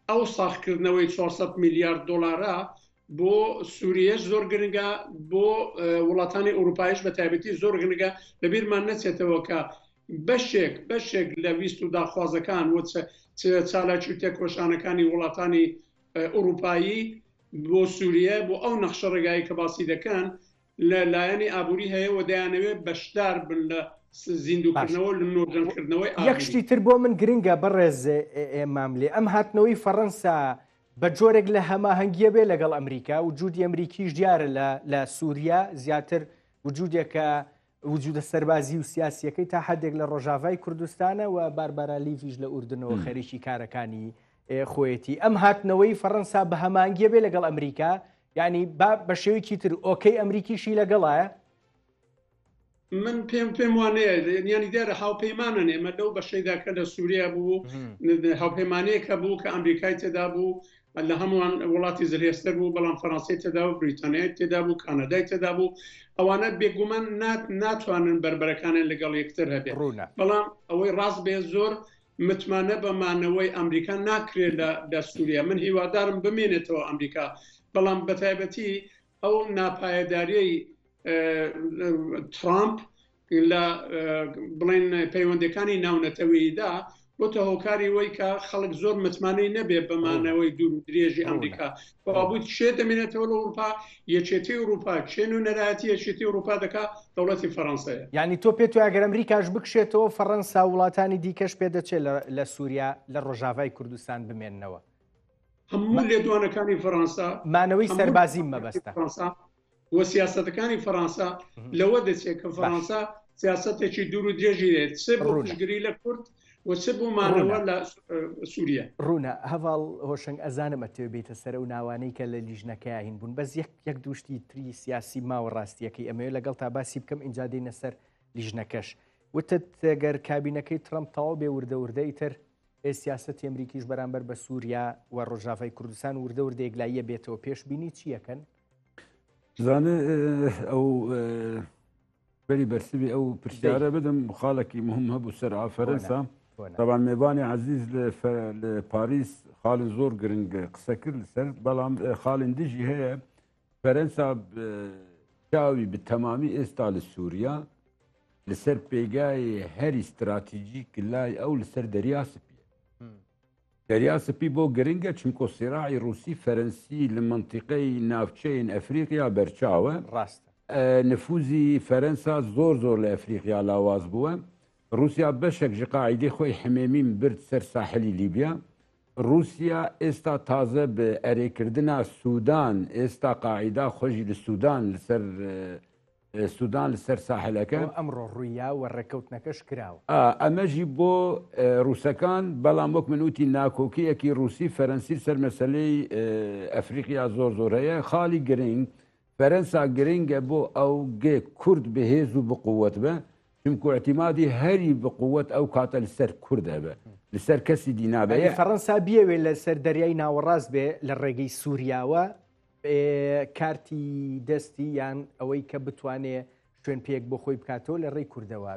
ئەو ساختکردنەوەی 400 میلیارد دۆلارە بۆ سووریەش زۆر گرنگە بۆ وڵاتانی ئەوروپایش بە تایبەتی زۆر گرنگە لەبیرمان نەچێتەوە کە بەشێک لە ویست و داخوازەکان و چالاکی و تێکۆشانەکانی وڵاتانی ئەوروپایی بۆ سووریە بۆ ئەو نەخشە ڕێگایی کە باسی دەکەن لە لایەنی ئابووری هەیە و دەیانەوێت بەشدار بن لە زیندوکردنەوە لە نۆژەنکردنەوەی یەکشتی تر بۆ من گرنگە بەڕێز ئێمام لێ ئەم هاتنەوەی فەڕەنسا بە جۆرێک لە هەماهەنگیە بێ لەگەڵ ئەمریکا وجودی ئەمریکیش دیارە لە سووریا زیاتر وجودێکە وجودە سەربازی و سیاسیەکەی تا حدێک لە ڕۆژاوای کوردستانە و باربارالیڤیش لە ئوردنەوە خەریکی کارەکانی خۆیەتی ئەم هاتنەوەی فەڕەنسا بە هەماهەنگیە بێ لەگەڵ ئەمریکا یعنی بە شێوەیەکی تر ئۆکەی ئەمریکیشی لەگەڵایە من پێم وانەیە ینی دیارە هاوپەیمانن ئێمە لەو بەشەیدا کە لە سووریا بوو هاوپەیمانەیەکە بوو کە ئەمریکای تێدا بوو لە هەمووان وڵاتی زرێستەر بوو بەڵام فەڕەنسای تێدا و بریتانیای تێدا بوو کانەدای تێدا بوو ئەوانە بێگومان ناتوانن بربەرەکانیان لەگەڵ یەکتر هەبێت بەڵام ئەوەی ڕاست بێ زۆر متمانە بەمانەوەی ئەمریکا ناکرێت لە سووریا من هیوادارم بمێنێتەوە ئەمریکا بەڵام بەتایبەتی ئەو ناپایەداریەی ترامپ لە بڵێن پەیوەندەکانی ناونەتەوەییدا بۆتە هۆکاری وەی کە خەڵک زۆر متمانەی نەبێت بەمانەوەی دوور و درێژی ئەمریکا بابوو شێ دەمێنێتەوە لە ئەوروپا یەکێتی ئەوروپا چێن و نەرایەتی یەکێتی ئەوروپا دەکا دەوڵەتی فەڕەنسایە یعنی تۆ پێت وایە ئەگەر ئەمریکاش بکشێتەوە فەڕەنسا وڵاتانی دیکەش پێدەچێت لە سووریا لە ڕۆژاوای کوردستان بمێننەوە هەموو لێدوانەکانی فەڕەنسا مانەوەی سەربازی مەبەستە وە سیاسەتەکانی فەڕەنسا لەوە دەچێت کە فەڕەنسا سیاسەتێکی دوور و درێژی دێت سێ بۆ پشتگیری لە کورد وچە بوومانەوە لە سووریا ڕوونە هەواڵ هۆشنگ ئەزانم ئەتێ بێتە سەر و ناوانەی کە لە لیژنەکە هین بوون بەس یەک دوشتی تری سیاسی ماوە ڕاستیەکەی ئەمەوێت لەگەڵ تا باسی بکەم ئینجا دێنە سەر لیژنەکەش وتت گەر کابینەکەی ترەمپ تەواو بێ وردەوردەی تر سیاسەتی ئەمریکیش بەرامبەر بە سووریا و ڕۆژاوای کوردستان وردەوردە یەکلاییە بێتەوە پێشبینی چیەکەن؟ زانێ ئەو بەری بەرسبی ئەو پرسیارە بدەم خاڵێکی مهم هەبوو سەر فەرەنسا طبعا میێوانی عزیز لە پاریس خاڵی زۆر گرنگ قسە کرد لەسەر بەڵام خاڵین دژی هەیە فەرەنسا چاوی بە تەمامی ئێستا لە سووریا لەسەر پێگای هەری استراتیژیک لای ئەو لەسەر دەریا سپیە دەریا سپی بۆ گرنگە چونکۆ سیراعی رووسی فەرەنسی لە منتیقەی ناوچەین ئەفریقیا بەرچاوە ڕاستە نفوزی فەرەنسا زۆر لە ئەفریقیا لاواز بووە رووسیا بەشێک ji قاعدەی خۆی حمێمیم برد سەر ساحلی لیبیا رووسیا ئێستا تازە بە ئەرێکردنا سوودان ئێستا قاعدا خۆشی لە سوودان لەسەر سوودان لەسەر ساحلەکە ئەمڕۆ ڕوویا و ڕێکەوتنەکەش کراوە ئەمەژی بۆ رووسەکان بەڵام وەک منوتی ناکۆکیەکی رووسی فەرەنسی سەر مەسلەی ئەفریقیا زۆر هەیە خاڵی گرنگ فەرەنسا گرنگە بۆ ئەو گێ کورد بەهێز و بقووەت بە چونکو اعتیمادی هەری بقووەت ئەو کاتە لەسەر کوردە بە لەسەر کەسی دینابێ فەڕەنسا بیاوێ لەسەر دەریای ناوەڕاست بێ لە ڕێگەی سووریاوە کارتی دەستی یان ئەوەی کە بتوانێ شوێن پێک بۆ خۆی بکاتەوە لە ڕێی کوردەوە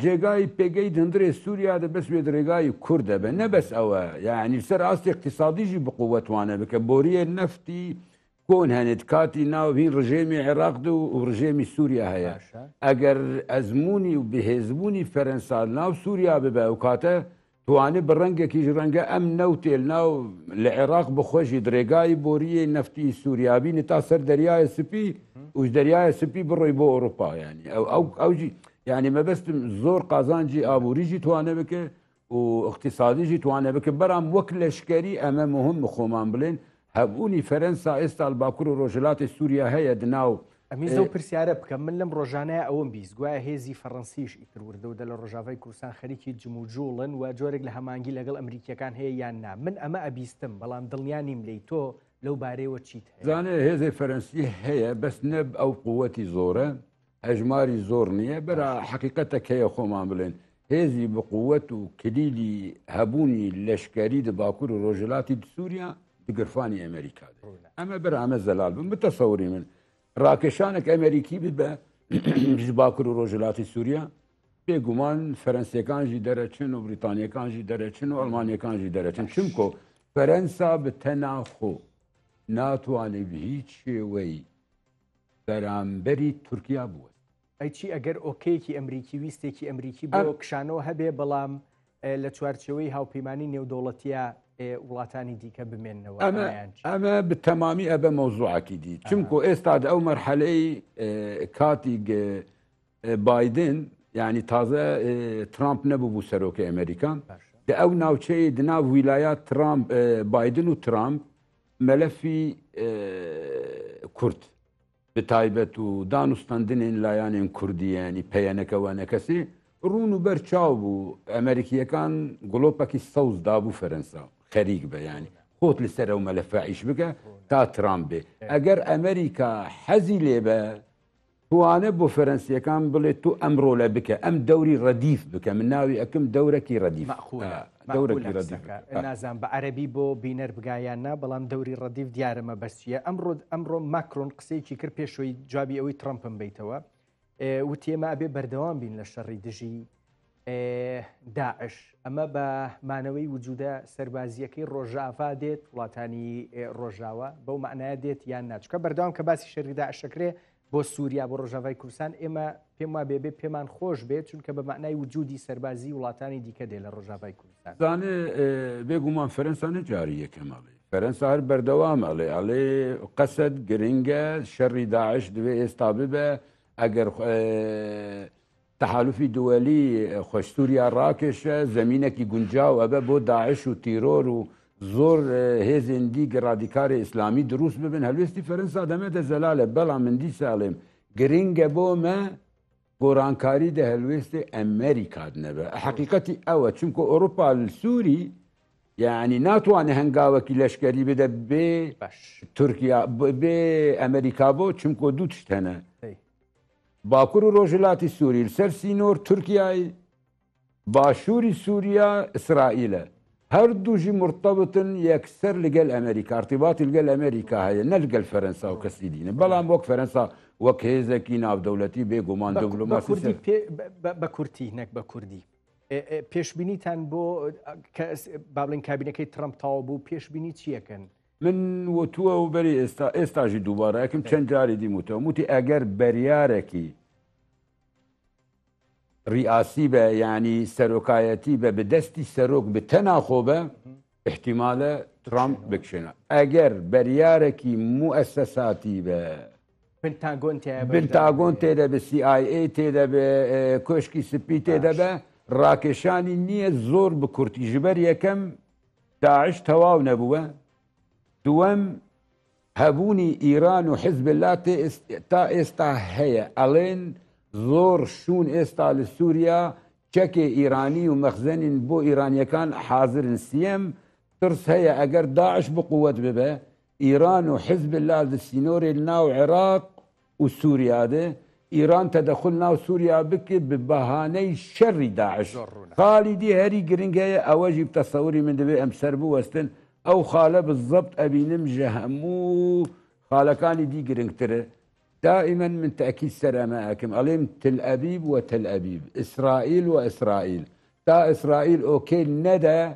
جێگای پێگەی دەندرێ سووریا دەبەست بێت ڕێگای کوردە بە نەبەس ئەوە یعنی سەر ئاستی اقتصادیژی بقووەتوانە بکە بۆریە نەفتی کۆن هەنێت کاتی ناوهین ڕژێمی عێراق و ڕژێمی سووریا هەیە ئەگەر ئەزمموی و بەهێزبوونی فەرەنسا ناو سووریا ببە و کاتە توانێت بە ڕەنگێکیش ڕەنگە ئەم نەوتێل ناو لە عێراق بخۆشی درێگای بۆریە نەفتی سووریابینی تا سەر دەریایە سپی وش دەریایە سپی بڕۆی بۆ ئەوروپا ینی ئەوجی یعنی مەبەستم زۆر قازانجی ئابووریژی توانە بکە و اقتصادیژی توانە بکە بەرام وەک لەشکەری ئەمە مهم خۆمان بڵێن هەبوونی فەرەنسا ئێستا باکوور و ڕۆژهڵاتی سووریا هەیە دناو ئەمیزە و پرسیارە بکەم من لەم ڕۆژانەیە ئەوم بیست گوایە هێزی فەڕەنسیش ئیتر وردەودە لە ڕۆژاوای کوردستان خەریکی جموجوڵن و جۆرێک لە هەمانگی لەگەڵ ئەمریکیەکان هەیە یان نا من ئەمە ئەبیستم بەڵام دڵنیا نیم لێی تۆ لەو بارەیەوە چیت زانێ هێزی فەرەنسی هەیە بەس نەب ئەو قووەتی زۆرە هەژماری زۆر نییە بەرا حقیقەتە هەیە خۆمان بڵێن هێزی بقووەت و کلیلی هەبوونی لەشکەری دە باکوور و ڕۆژهڵاتی سووریا گرفانی ئەمریکا ئەمە بەرامە زەلال بن بتەسەوری من ڕاکێشانێک ئەمریکی ببە باکوور و ڕۆژهڵاتی سووریا بێگومان فەرەنسیەکانژی دەرەچن و بریتانیەکانژی دەرەچن و ئەڵمانیەکانژی دەرەچن چونکۆ فەرەنسا بە تەناخۆ ناتوانێت بە هیچ شێوەی بەرامبەری تورکیا بووە. ئەیچی ئەگەر ئۆکەیەکی ئەمریکی ویستێکی ئەمریکی بۆ کشانەوە هەبێ بەڵام لە چوارچەوەی هاوپەیمانی نێودەوڵەتیە وڵاتانی دیکە بمێننەوە. ئەمە بتەمامی ئەبە مەوزوعکی دی چونکە ئێستا ئەو مەرحەلەی کاتی بایدن یعنی تازە ترامپ نەبوو بوو سەرۆکی ئەمریکان ئەو ناوچەی دناو ویلایات ترامپ بایدن و ترامپ مەلەفی کورد بتایبەت و دانوستاندنێن لایەنێن کوردیانی پەیەنەکەوانەکەسی ڕوون و بەرچاو بوو ئەمریکیەکان گڵۆپێکی سەوز دابوو فەرەنسا خەریک بە ینی خۆت لەسەر ئەو مەلەفە ئیش بکە تا ترامپ بێ ئەگەر ئەمریکا حەزی لێبە توانە بۆ فەرەنسیەکان بڵێت تو ئەمڕۆ لە بکە ئەم دەوری ڕەدیف بکە من ناوی ئەکەم دەورەکی ڕەدیف دەورەکی ڕەدیف نازان بە عەرەبی بۆ بینەر بگایاننا بەڵام دەوری ڕەدیف دیارەمە بەسچیە ئەمڕۆ ماکرۆن قسەیەکی کرد پێشەوەی جوابی ئەوەی ترامپم بیتەوە وتێمە ئەبێ بەردەوام بین لە شەڕی دژی داعش ئەمە بە مانەوەی وجودە سەربازیەکەی ڕۆژاوا دێت وڵاتانی ڕۆژاوە بەو معنایە دێت یان ناچکە بەردەوام کە باسی شەڕی داعشەکرێ بۆ سووریا بۆ ڕۆژاوای کوردستان ئێمە پێم وا بێ پێمان خۆش بێت چونکە بە معنای وجودی سەربازی وڵاتانی دیکە دێ لە ڕۆژاوای کوردستان زانێ بێگومان فەرەنسا نەجاری یەکەمەڵێ فەرەنسا هەر بەردەوام ئەڵێ ئەڵێ قەسەد گرنگە شەڕی داعش دوێ ئێستا ببە ئەگەر تەحالوفی دووەلی خۆش سووریا ڕاکێشە زەمینێکی گونجاو ئەبە بۆ داعش و تیرۆر و زۆر هێزن دیگە ڕادیکاری ئیسلامی دروست ببن هەلوێستی فەرەنسا دەمێتە زەلالە بەڵام مندی ساڵێم گرنگە بۆمە گۆڕانکاری دە هەلوێستی ئەمریکات نەبە حقیقەتی ئەوە چونکە ئەوروپا سووری یعنی ناتوانێ هەنگاوەکی لەشکەری بدە بێ تورکیا بێ ئەمریکا بۆ چونکە دوو تشت هەنە باکوور و ڕۆژهەڵاتی سووری لەسەر سینۆر تورکیای باشووری سووریا ئیسرائیلە هەردووژی مرتبطن یەکسەر لەگەل ئەمریکا ارتباطی لەگەل ئەمریکا هەیە نە لەگەل فەرەنسا و کەسی دینە بەڵام وەک فەرەنسا وەک هێزێکی ناودەوڵەتی بێگومان دەوڵەماسی بە کورتی نەک بە کوردی پێشبینیتان بۆ با بڵێن کابینەکەی ترامپ تاوا بوو پێشبینی چیەکەن من وتووە و بەری ئێستاژی دووبارە یەکم چەند جاری دیموتەوە وتی ئەگەر بەریارێکی ڕیاسی بە ینی سەرۆکایەتی بە بەدەستی سەرۆک بتە ناخۆ بە احتیمالە ترامپ بکشێنە ئەگەر بەریارێکی موئەسەساتی بە پنتاگۆن تێدە بە CIA تێدە بە کۆشکی سپی تێدە بە ڕاکێشانی نییە زۆر بە کورتی ژبەر یەکەم داعش تەواو نەبووە دووەم هەبوونی ئیران و حیزب الله تا ئێستا هەیە ئەڵێن زۆر شوون ئێستا لە سووریا چەکێ ئیرانی و مەخزەنین بۆ ئیرانیەکان حاضرن سیەم ترس هەیە ئەگەر داعش بقووەت ببە ئیران و حیزب الله لە سینۆرێ ناو عێراق و سووریادە ئیران تەدەخل ناو سووریا بکرد بە بەهانەی شەڕی داعش خالیدی هەری گرنگ هەیە ئەوەژی تەسەوری من دەبێ ئەم سەر بوەستن ئەو خاڵە بزەبت ئەبینم ژە هەموو خاڵەکانی دی گرنگترە دائما من تأكيد سلامة أكم أليم تل أبيب وتل أبيب إسرائيل وإسرائيل تا إسرائيل أوكي ندى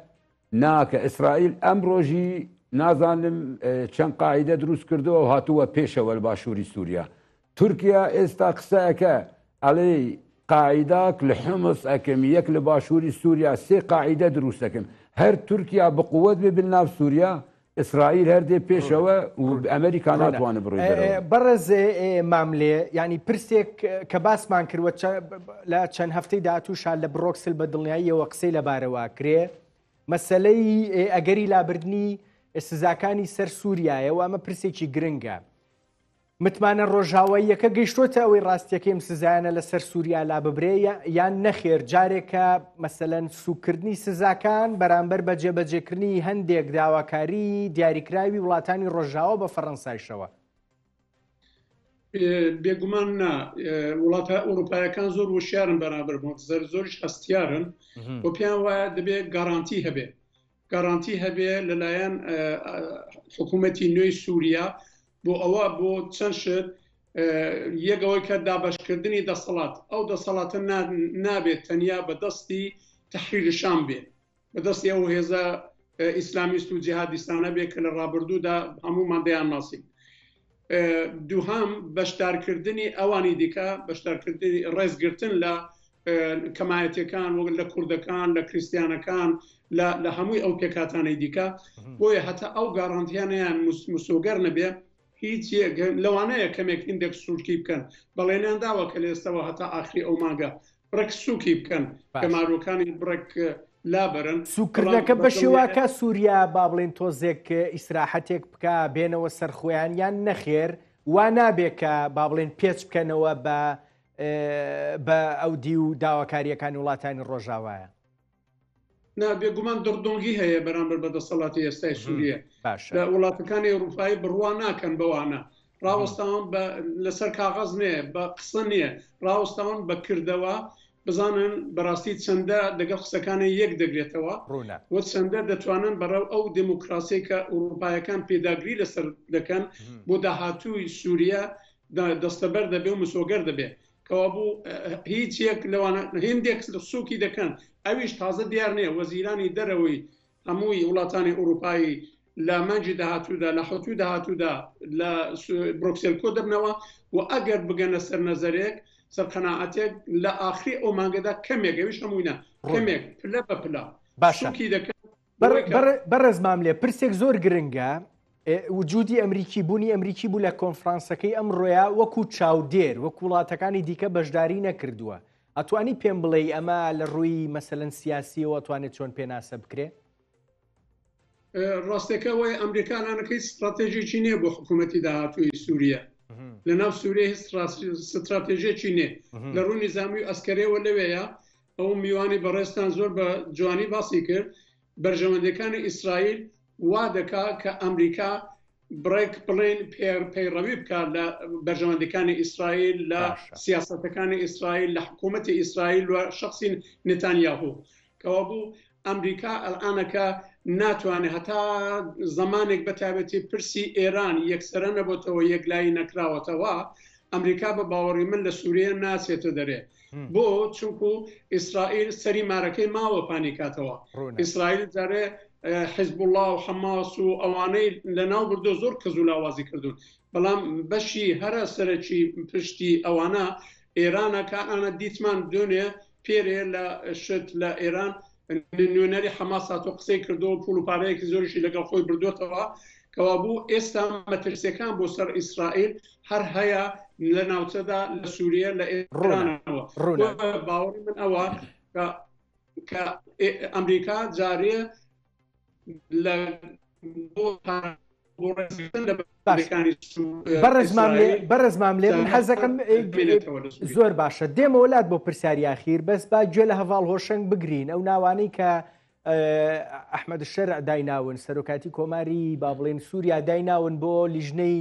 ناك إسرائيل أمروجي نازانم چند قاعدة دروس كردو وهاتوا بيشة والباشوري سوريا تركيا استقساك علي قاعدة لحمص أكم يك لباشوري سوريا سي قاعدة دروس أكم هر تركيا بقوة بالناف سوريا إسرائيل هەردێ پێشەوە و ئەمریکا ناتوانە بڕۆی بەڕێز ماملێ ینی پرسێک کە باسمان کردوە لە چەند هەفتەی داهاتووشان لە بڕۆکسل بە دڵنیاییەوە قسەی لەبارەوە کرێ مەسەلەی ئەگەری لابردنی سزاکانی سەر سووریایەوە ئەمە پرسێکی گرنگە متمانە ڕۆژاواییەکە گەیشتۆتە ئەوەی ڕاستیەکەی سزایانە لەسەر سووریا لا ببرێ یان نەخێر جارێکە مەسەلەن سوکردنی سزاکان بەرامبەر بە جێبەجێکردنی هەندێک داواکاری دیاریکراوی وڵاتانی ڕۆژاوە بە فەڕەنسایشەوە بێگومان نا وڵاتە ئەوروپایەکان زۆر وشیارن بەرامبەر مۆتزەر زۆریش هەستیارن بۆ پیان وایە دەبێت گارانتی هەبێ لەلایەن حکوومەتی نوێی سووریا بۆ ئەوە بۆ چەند شت یەکەوەی کە دابەشکردنی دەسەڵات ئەو دەسەڵاتە نابێت تەنیا بەدەستی تەحریری شام بێت بەدەستی ئەو هێزە ئیسلامیست و جیهادیستانە بێ کە لە ڕابردوودا هەموومان دەیان ناسیم. دووهام بەشدارکردنی ئەوانی دیکە بەشدارکردنی ڕێزگرتن لە کەمایەتەکان وەک لە کوردەکان لە کریسیانەکان لە هەمووی ئەو پێکاتانەی دیکە بۆیە هەتا ئەو گاڕانتیانیان مسۆگەر نەبێ هیچ لەوانەیە کەمێک هندێک سوورکی بکەن بەڵێنیان داوە کە لێستەوە هەتا ئاخری ئەو ماگە بڕێک سووکی بکەن کە مارۆکانی بڕێک لابرن سوکردەکە بە شێواکە سووریا با بڵێن تۆزێک ئیسراحەتێک بکە بێنەوە سەرخۆیان یان نەخێر وا نابێت کە با بڵێن پێچ بکەنەوە بە ئەو دی و داواکاریەکان وڵاتانی ڕۆژاوایە. بێگومان دڕدۆنگی هەیە بەرامبەر بەدەسەڵاتی ئێستای سووریە لە وڵاتەکانی ئەوروپایی بڕوا ناکەن بەوانە ڕاوەستاون لەسەر کاغەز نییە بە قسە نییە ڕاوەستاون بە کردەوە بزانن بەڕاستی چەندە لەگەڵ قسەکانی یەک دەگرێتەوە و چەندە دەتوانن بەڕێو ئەو دموکراسی کە ئەوروپایەکان پێداگری لەسەر دەکەن بۆ داهاتووی سووریا دەستەبەر دەبێ و مسۆگەر دەبێت کەوا بوو هیچ یەک لەوانە هندێک سووکی دەکەن ئەویش تازە دیار نییە وەزیرانی دەرەوەی هەمووی وڵاتانی ئەوروپایی لە مانجی داهاتوودا لە حوتوی داهاتوودا لە برۆکسل کۆ دەبنەوە و ئەگەر بگەنە سەر نەزەرێک سەرقەناعەتێک لە ئاخری ئەو مانگەدا کەمێک ئەویش هەمووینە کەمێک پلە بە پلا باشکی دەکەن بەڕێزمام لێ پرسێک زۆر گرنگە وجودی ئەمریکی بوونی ئەمریکی بوو لە کۆنفرانسەکەی ئەمڕۆیە وەکو چاودێر وەکو وڵاتەکانی دیکە بەشداری نەکردووە ئەتوانی پێم بڵێ ئەمە لە ڕووی مەسەلەن سیاسیەوە ئەتوانێت چۆن پێناسە بکرێ؟ ڕاستەکەەوەی ئەمریکانانەکەی استراتێژێکی نییە بۆ حکوومەتی داهاتووی سووریە لە ناو سووریە استراتێژێکی نییە لە ڕووی نظامی و ئەسکەرەوە لەوەیە ئەو میوانی بەڕێستان زۆر بە جوانی باسی کرد بەرژەوەندەکانی ئیسرائیل وا دەکا کە ئەمریکا بڕێک بڵێن پەیڕەوی بکات لە بەرژەوەندەکانی ئیسرائیل لە سیاسەتەکانی ئیسرائیل لە حکوومەتی ئیسرائیل و شخصی نتانیاهو کەوا بوو ئەمریکا ئەلعانەکە ناتوانێت هەتا زمانێک بەتابەتی پرسی ئێران یەکسەرە نەبووتەوە یەکلایی نەکراوەتەوە ئەمریکا بە باوەڕی من لە سووریە ناچێتە دەرێ بۆ چونکو ئیسرائیل سەری مارەکەی ماوە پانیکاتەوە ئیسرائیل جارێ حزب الله و حماس و ئەوانەی لە ناو بردو زۆر کەس و لاوازی کردوون بەڵام بەشی هەرە سەرەکی پشتی ئەوانە ئێرانەکە ئەنە دیتمان دۆنێ پێرێ لە شت لە ئێران نوێنەری حەماس و قسەی کردەوە پول و پارەیەکی زۆریشی لەگەڵ خۆی بردوێتەوە کەوا بوو ئێستا مەترسیەکان بۆ سەر ئیسرائیل هەر هەیە لە ناوچەدا لە سووریە لە ئێرانەوە باوەڕی من ئەوە کە ئەمریکا جارێ لە بەڕێزمام لێ من حەزەکەم زۆر باشە دێمە وڵات بۆ پرسیاری ئاخیر بەس با گوێ لە هەڤاڵ هۆشنگ بگرین ئەو ناوانەی کە ئەحمەد شەرع دایناون سەرۆکاتی کۆماری با بڵێن سووریا دایناون بۆ لیژنەی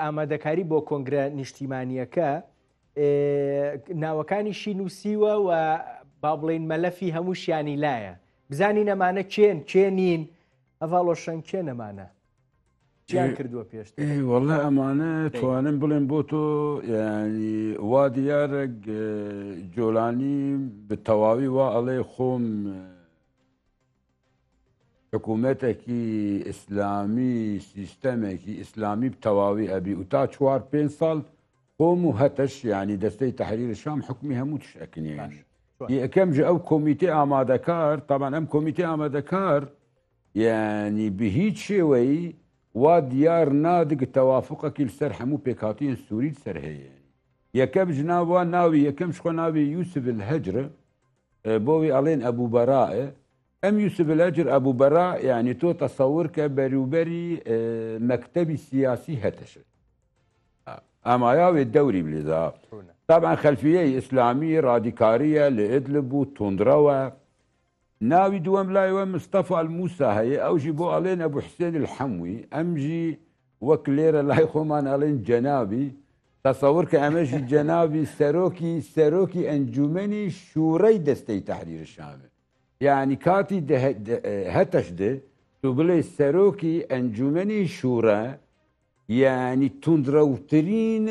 ئامادەکاری بۆ کۆنگرە نیشتیمانیەکە ناوەکانیشی نووسیوە و با بڵێن مەلەفی هەموو شیانی لایە بزانی نەمانە چێنین هەڤاڵۆشەنگ چێ نەمانە چیان کردووە پێشتر وەڵا ئەمانە توانم بڵێن بۆ تۆ ینی وا دیارێک جۆلانی بە تەواوی وا ئەڵێ خۆم حکوومەتێکی ئیسلامی سیستەمێکی ئیسلامی بتەواوی ئەبی و تا 4-5 ساڵ خۆم و هەتەش ینی دەستەی تەحریر شام حکمی هەموو تشەکنیانی یەکەم ژە ئەو کۆمیتێ ئامادەکار تاوان ئەم کۆمیتێ ئامادەکار یعنی بە هیچ شێوەی وا دیار نادگ تەوافقەکی لەسەر هەموو پێکهاتیان سووریت سەر هەیە یەکەم ژناوە ناوی یەکەم شخۆ ناوی یوسف الهەجرە بۆوی ئەڵێن ئەبوو بەرائە ئەم یوسف الهەجر ئەبوو بەرا یعنی تۆ تەسەور کە بەروبەری مەکتەبی سیاسی هەتەشت ئامایاوێ دەوری بلێدا طبعا خەلفیەی ئیسلامی ڕادیکاریە لە ئیدلب و توندرەوە ناوی دووەم لایەوە مستەفا الموسا هەیە ئەوژی بۆ ئەڵێن ئەبوو حسێن الحەموی ئەمژی وەک لێرە لای خۆمان ئەڵێن جەنابی تەسەور کە ئەمەژی جەنابی سەرۆکی ئەنجومەنی شوورەی دەستەی تەحریر شامێ یعنی کاتی هەتەش دێ تو بڵێ سەرۆکی ئەنجومەنی شوورە یعنی توندرەوترین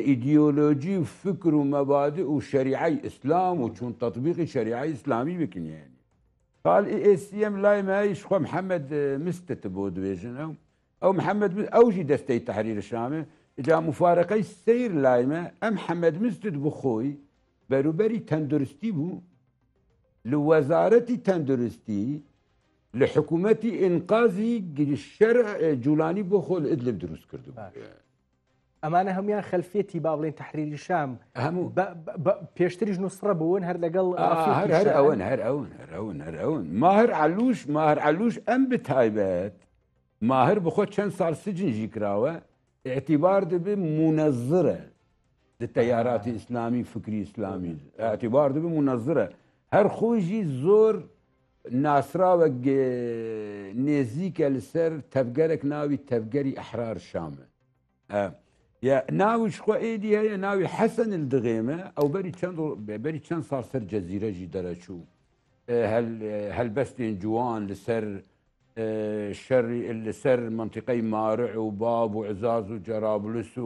ئیدئۆلۆژی و فکر و مەبادئ و شەریعەی ئیسلام و چون تەطبیقی شەریعەی ئیسلامی بکنی قال ACM لاي ما يشخو محمد مستت بودويجن او محمد اوجي دستي التحرير الشامي جا مفارقه السير لايمه محمد مستت بخوي بروبري تندرستي بو لوزاره تندرستي لحكومتي انقاذي الشرع جولاني بخو الادلب دروس كردو ئەمانە هەمویان خەلفێتی با بڵێن تەحریری شام پێشتریش نووسڕە بوون هەر لەگەڵ هەر ئەوەن ماهر علوش ئەم بتایبەت ماهر بخۆ چەند ساڵ سجنجی کراوە اعتیبار دەبێ منەزرە تەیاراتی ئیسلامی فکری ئیسلامی اعتیبار دەبێ منەزرە هەر خۆیژی زۆر ناسراوە نێزیکە لەسەر تەفگەرێک ناوی تەفگەری ئەحرار شامە يا ناوي شخوا ايدي هي ناوي حسن الدغيمه او بري چند صار سر جزيره جي درشو هل بستين جوان لسر شر لسر منطقه مارع وباب وعزاز وجرابلس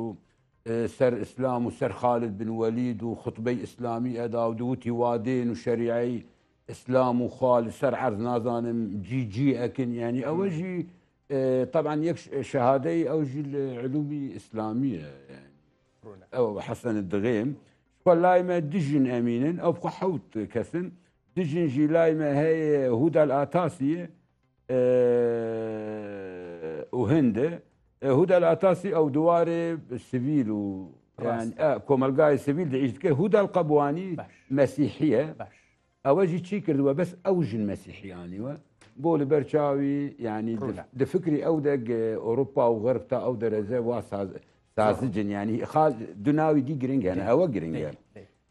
سر اسلام وسر خالد بن وليد وخطبي اسلامي ادا ودوتي وادين وشريعي اسلام وخالد سر عرض نازان جي اكن يعني اوجي طبعا يك شهادي اوجي العلومي اسلاميه يعني او حسن الدغيم والله دجن امينا او بخو حوت كسن دجن جي لايما هي هدى الاتاسيه وهند هدى الاتاسي او دواري السبيل يعني كومالغاي السبيل دعيش هدى القبواني مسيحيه اوجي تشي كردوا بس اوجن مسيحي يعني بول برشاوي يعني دفكري اودق اوروبا وغرب تا او درزه واساز سازجن يعني خال دناوي دي جرينج انا او جرينج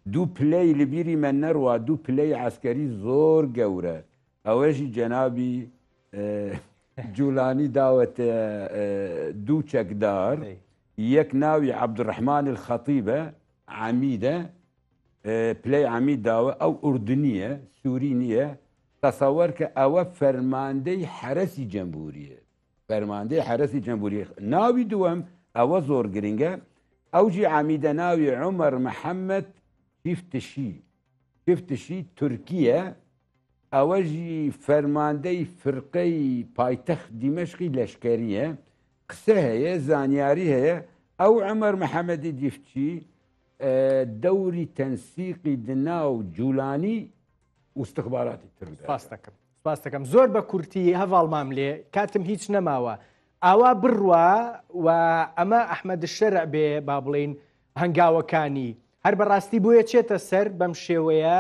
دو بلاي لبيري من نروى دو بلاي عسكري زور جوره اوجي جنابي جولاني داوت دو تشك دار يك ناوي عبد الرحمن الخطيبه عميده بلاي عميد داوه او اردنيه سورينيه تصور كأوا فرماندي حرسي جمهورية فرماندي حرسي جمهورية ناوي دوام أوا زور جرينجا أوجي عميد ناوي عمر محمد شفتشي تركيا أوجي فرماندي فرقي بايتخ دمشقي لشكرية قسها زانياري أو عمر محمد ديفتشي دوري تنسيقي دناو جولاني واستخباراتي سپاس دەکەم زۆر بە کورتی هەواڵمام لێ کاتم هیچ نەماوە ئاوا بڕوە و ئەمە ئەحمەد الشەرع بێ با بڵێن هەنگاوەکانی هەر بەڕاستی بۆیە چێتە سەر بەم شێوەیە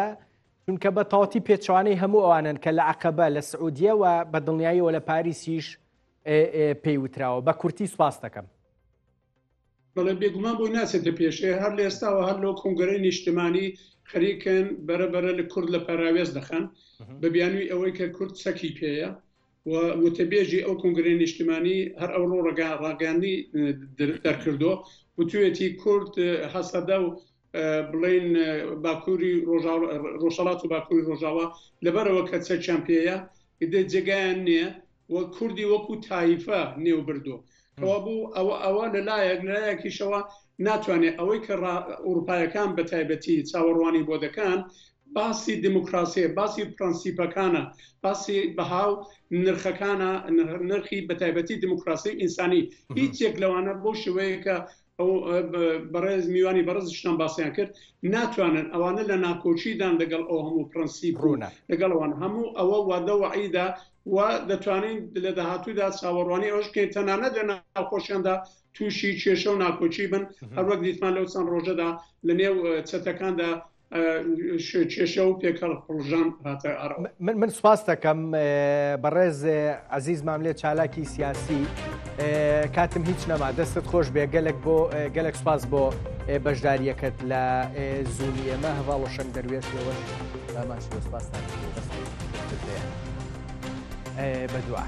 چونکە بە تەواتی پێچوانەی هەموو ئەوانن کە لە عەقەبە لە سعودیە و بە دڵنیاییەوە لە پاریسیش پێی وتراوە بە کورتی سپاس دەکەم بەڵێ بێگومان بۆی ناچێتە پێشێ هەر لە ئێستاوە هەر لەو کۆنگرەی نیشتمانی خەریکن بەرەبەرە لە کورد لە پاراوێز دەخەن بە بیانووی ئەوەی کە کورد سەکی پێیە و وتەبێژی ئەو کۆنگرەی نیشتمانی هەر ئەو ڕاگەاندنی دەرکردو وتوێتی کورد هەسەدە و بڵێن باکووری ڕۆژهەڵات و باکووری ڕۆژاوە لەبەرەوە کە چەکیان پێیە جێگایان نییە و کوردی وەکو تایفە نێو بردو کەوا بوو ئەوە لەلایەکیشەوە ناتوانێت ئەوەی کە ئەوروپایەکان بە تایبەتی چاوەڕوانی بۆ دەکەن باسی دموکراسی باسی پرەنسیپەکانە باسی بەهاو نرخەکانە نرخی بە تایبەتی دموکراسی ئینسانی هیچێک لەوانە بۆ شوەیە کە ئەو بەڕێز میوانی بەڕێز شتان باسییان کرد ناتوانن ئەوانە لە ناکۆچیدان لەگەڵ ئەو هەموو پرەنسیپ لەگەڵەوان هەموو ئەوە وادەوەعیدا و دەتوانین لە داهاتوودا چاوەڕوانی ئەوشکەین تەنانەت لە ناوخۆشیاندا تووشی کێشە و ناکۆچی بن هەروەک دیتمان لەو چەند ڕۆژەدا لە نێو چەتەکاندا کێشە و پێکەڵ پڕژان هاتە ئەڕەوە. من سوپاس دەکەم بەڕێز عەزیز ماملێ چالاکی سیاسی کاتم هیچ نەما دەستت خۆش بێ گەلێک سوپاس بۆ بەشداریەکەت لە زوونی ئێمە هەواڵ و شەنگ دەروێش لێوەش بامان سوپاس بەدوعا.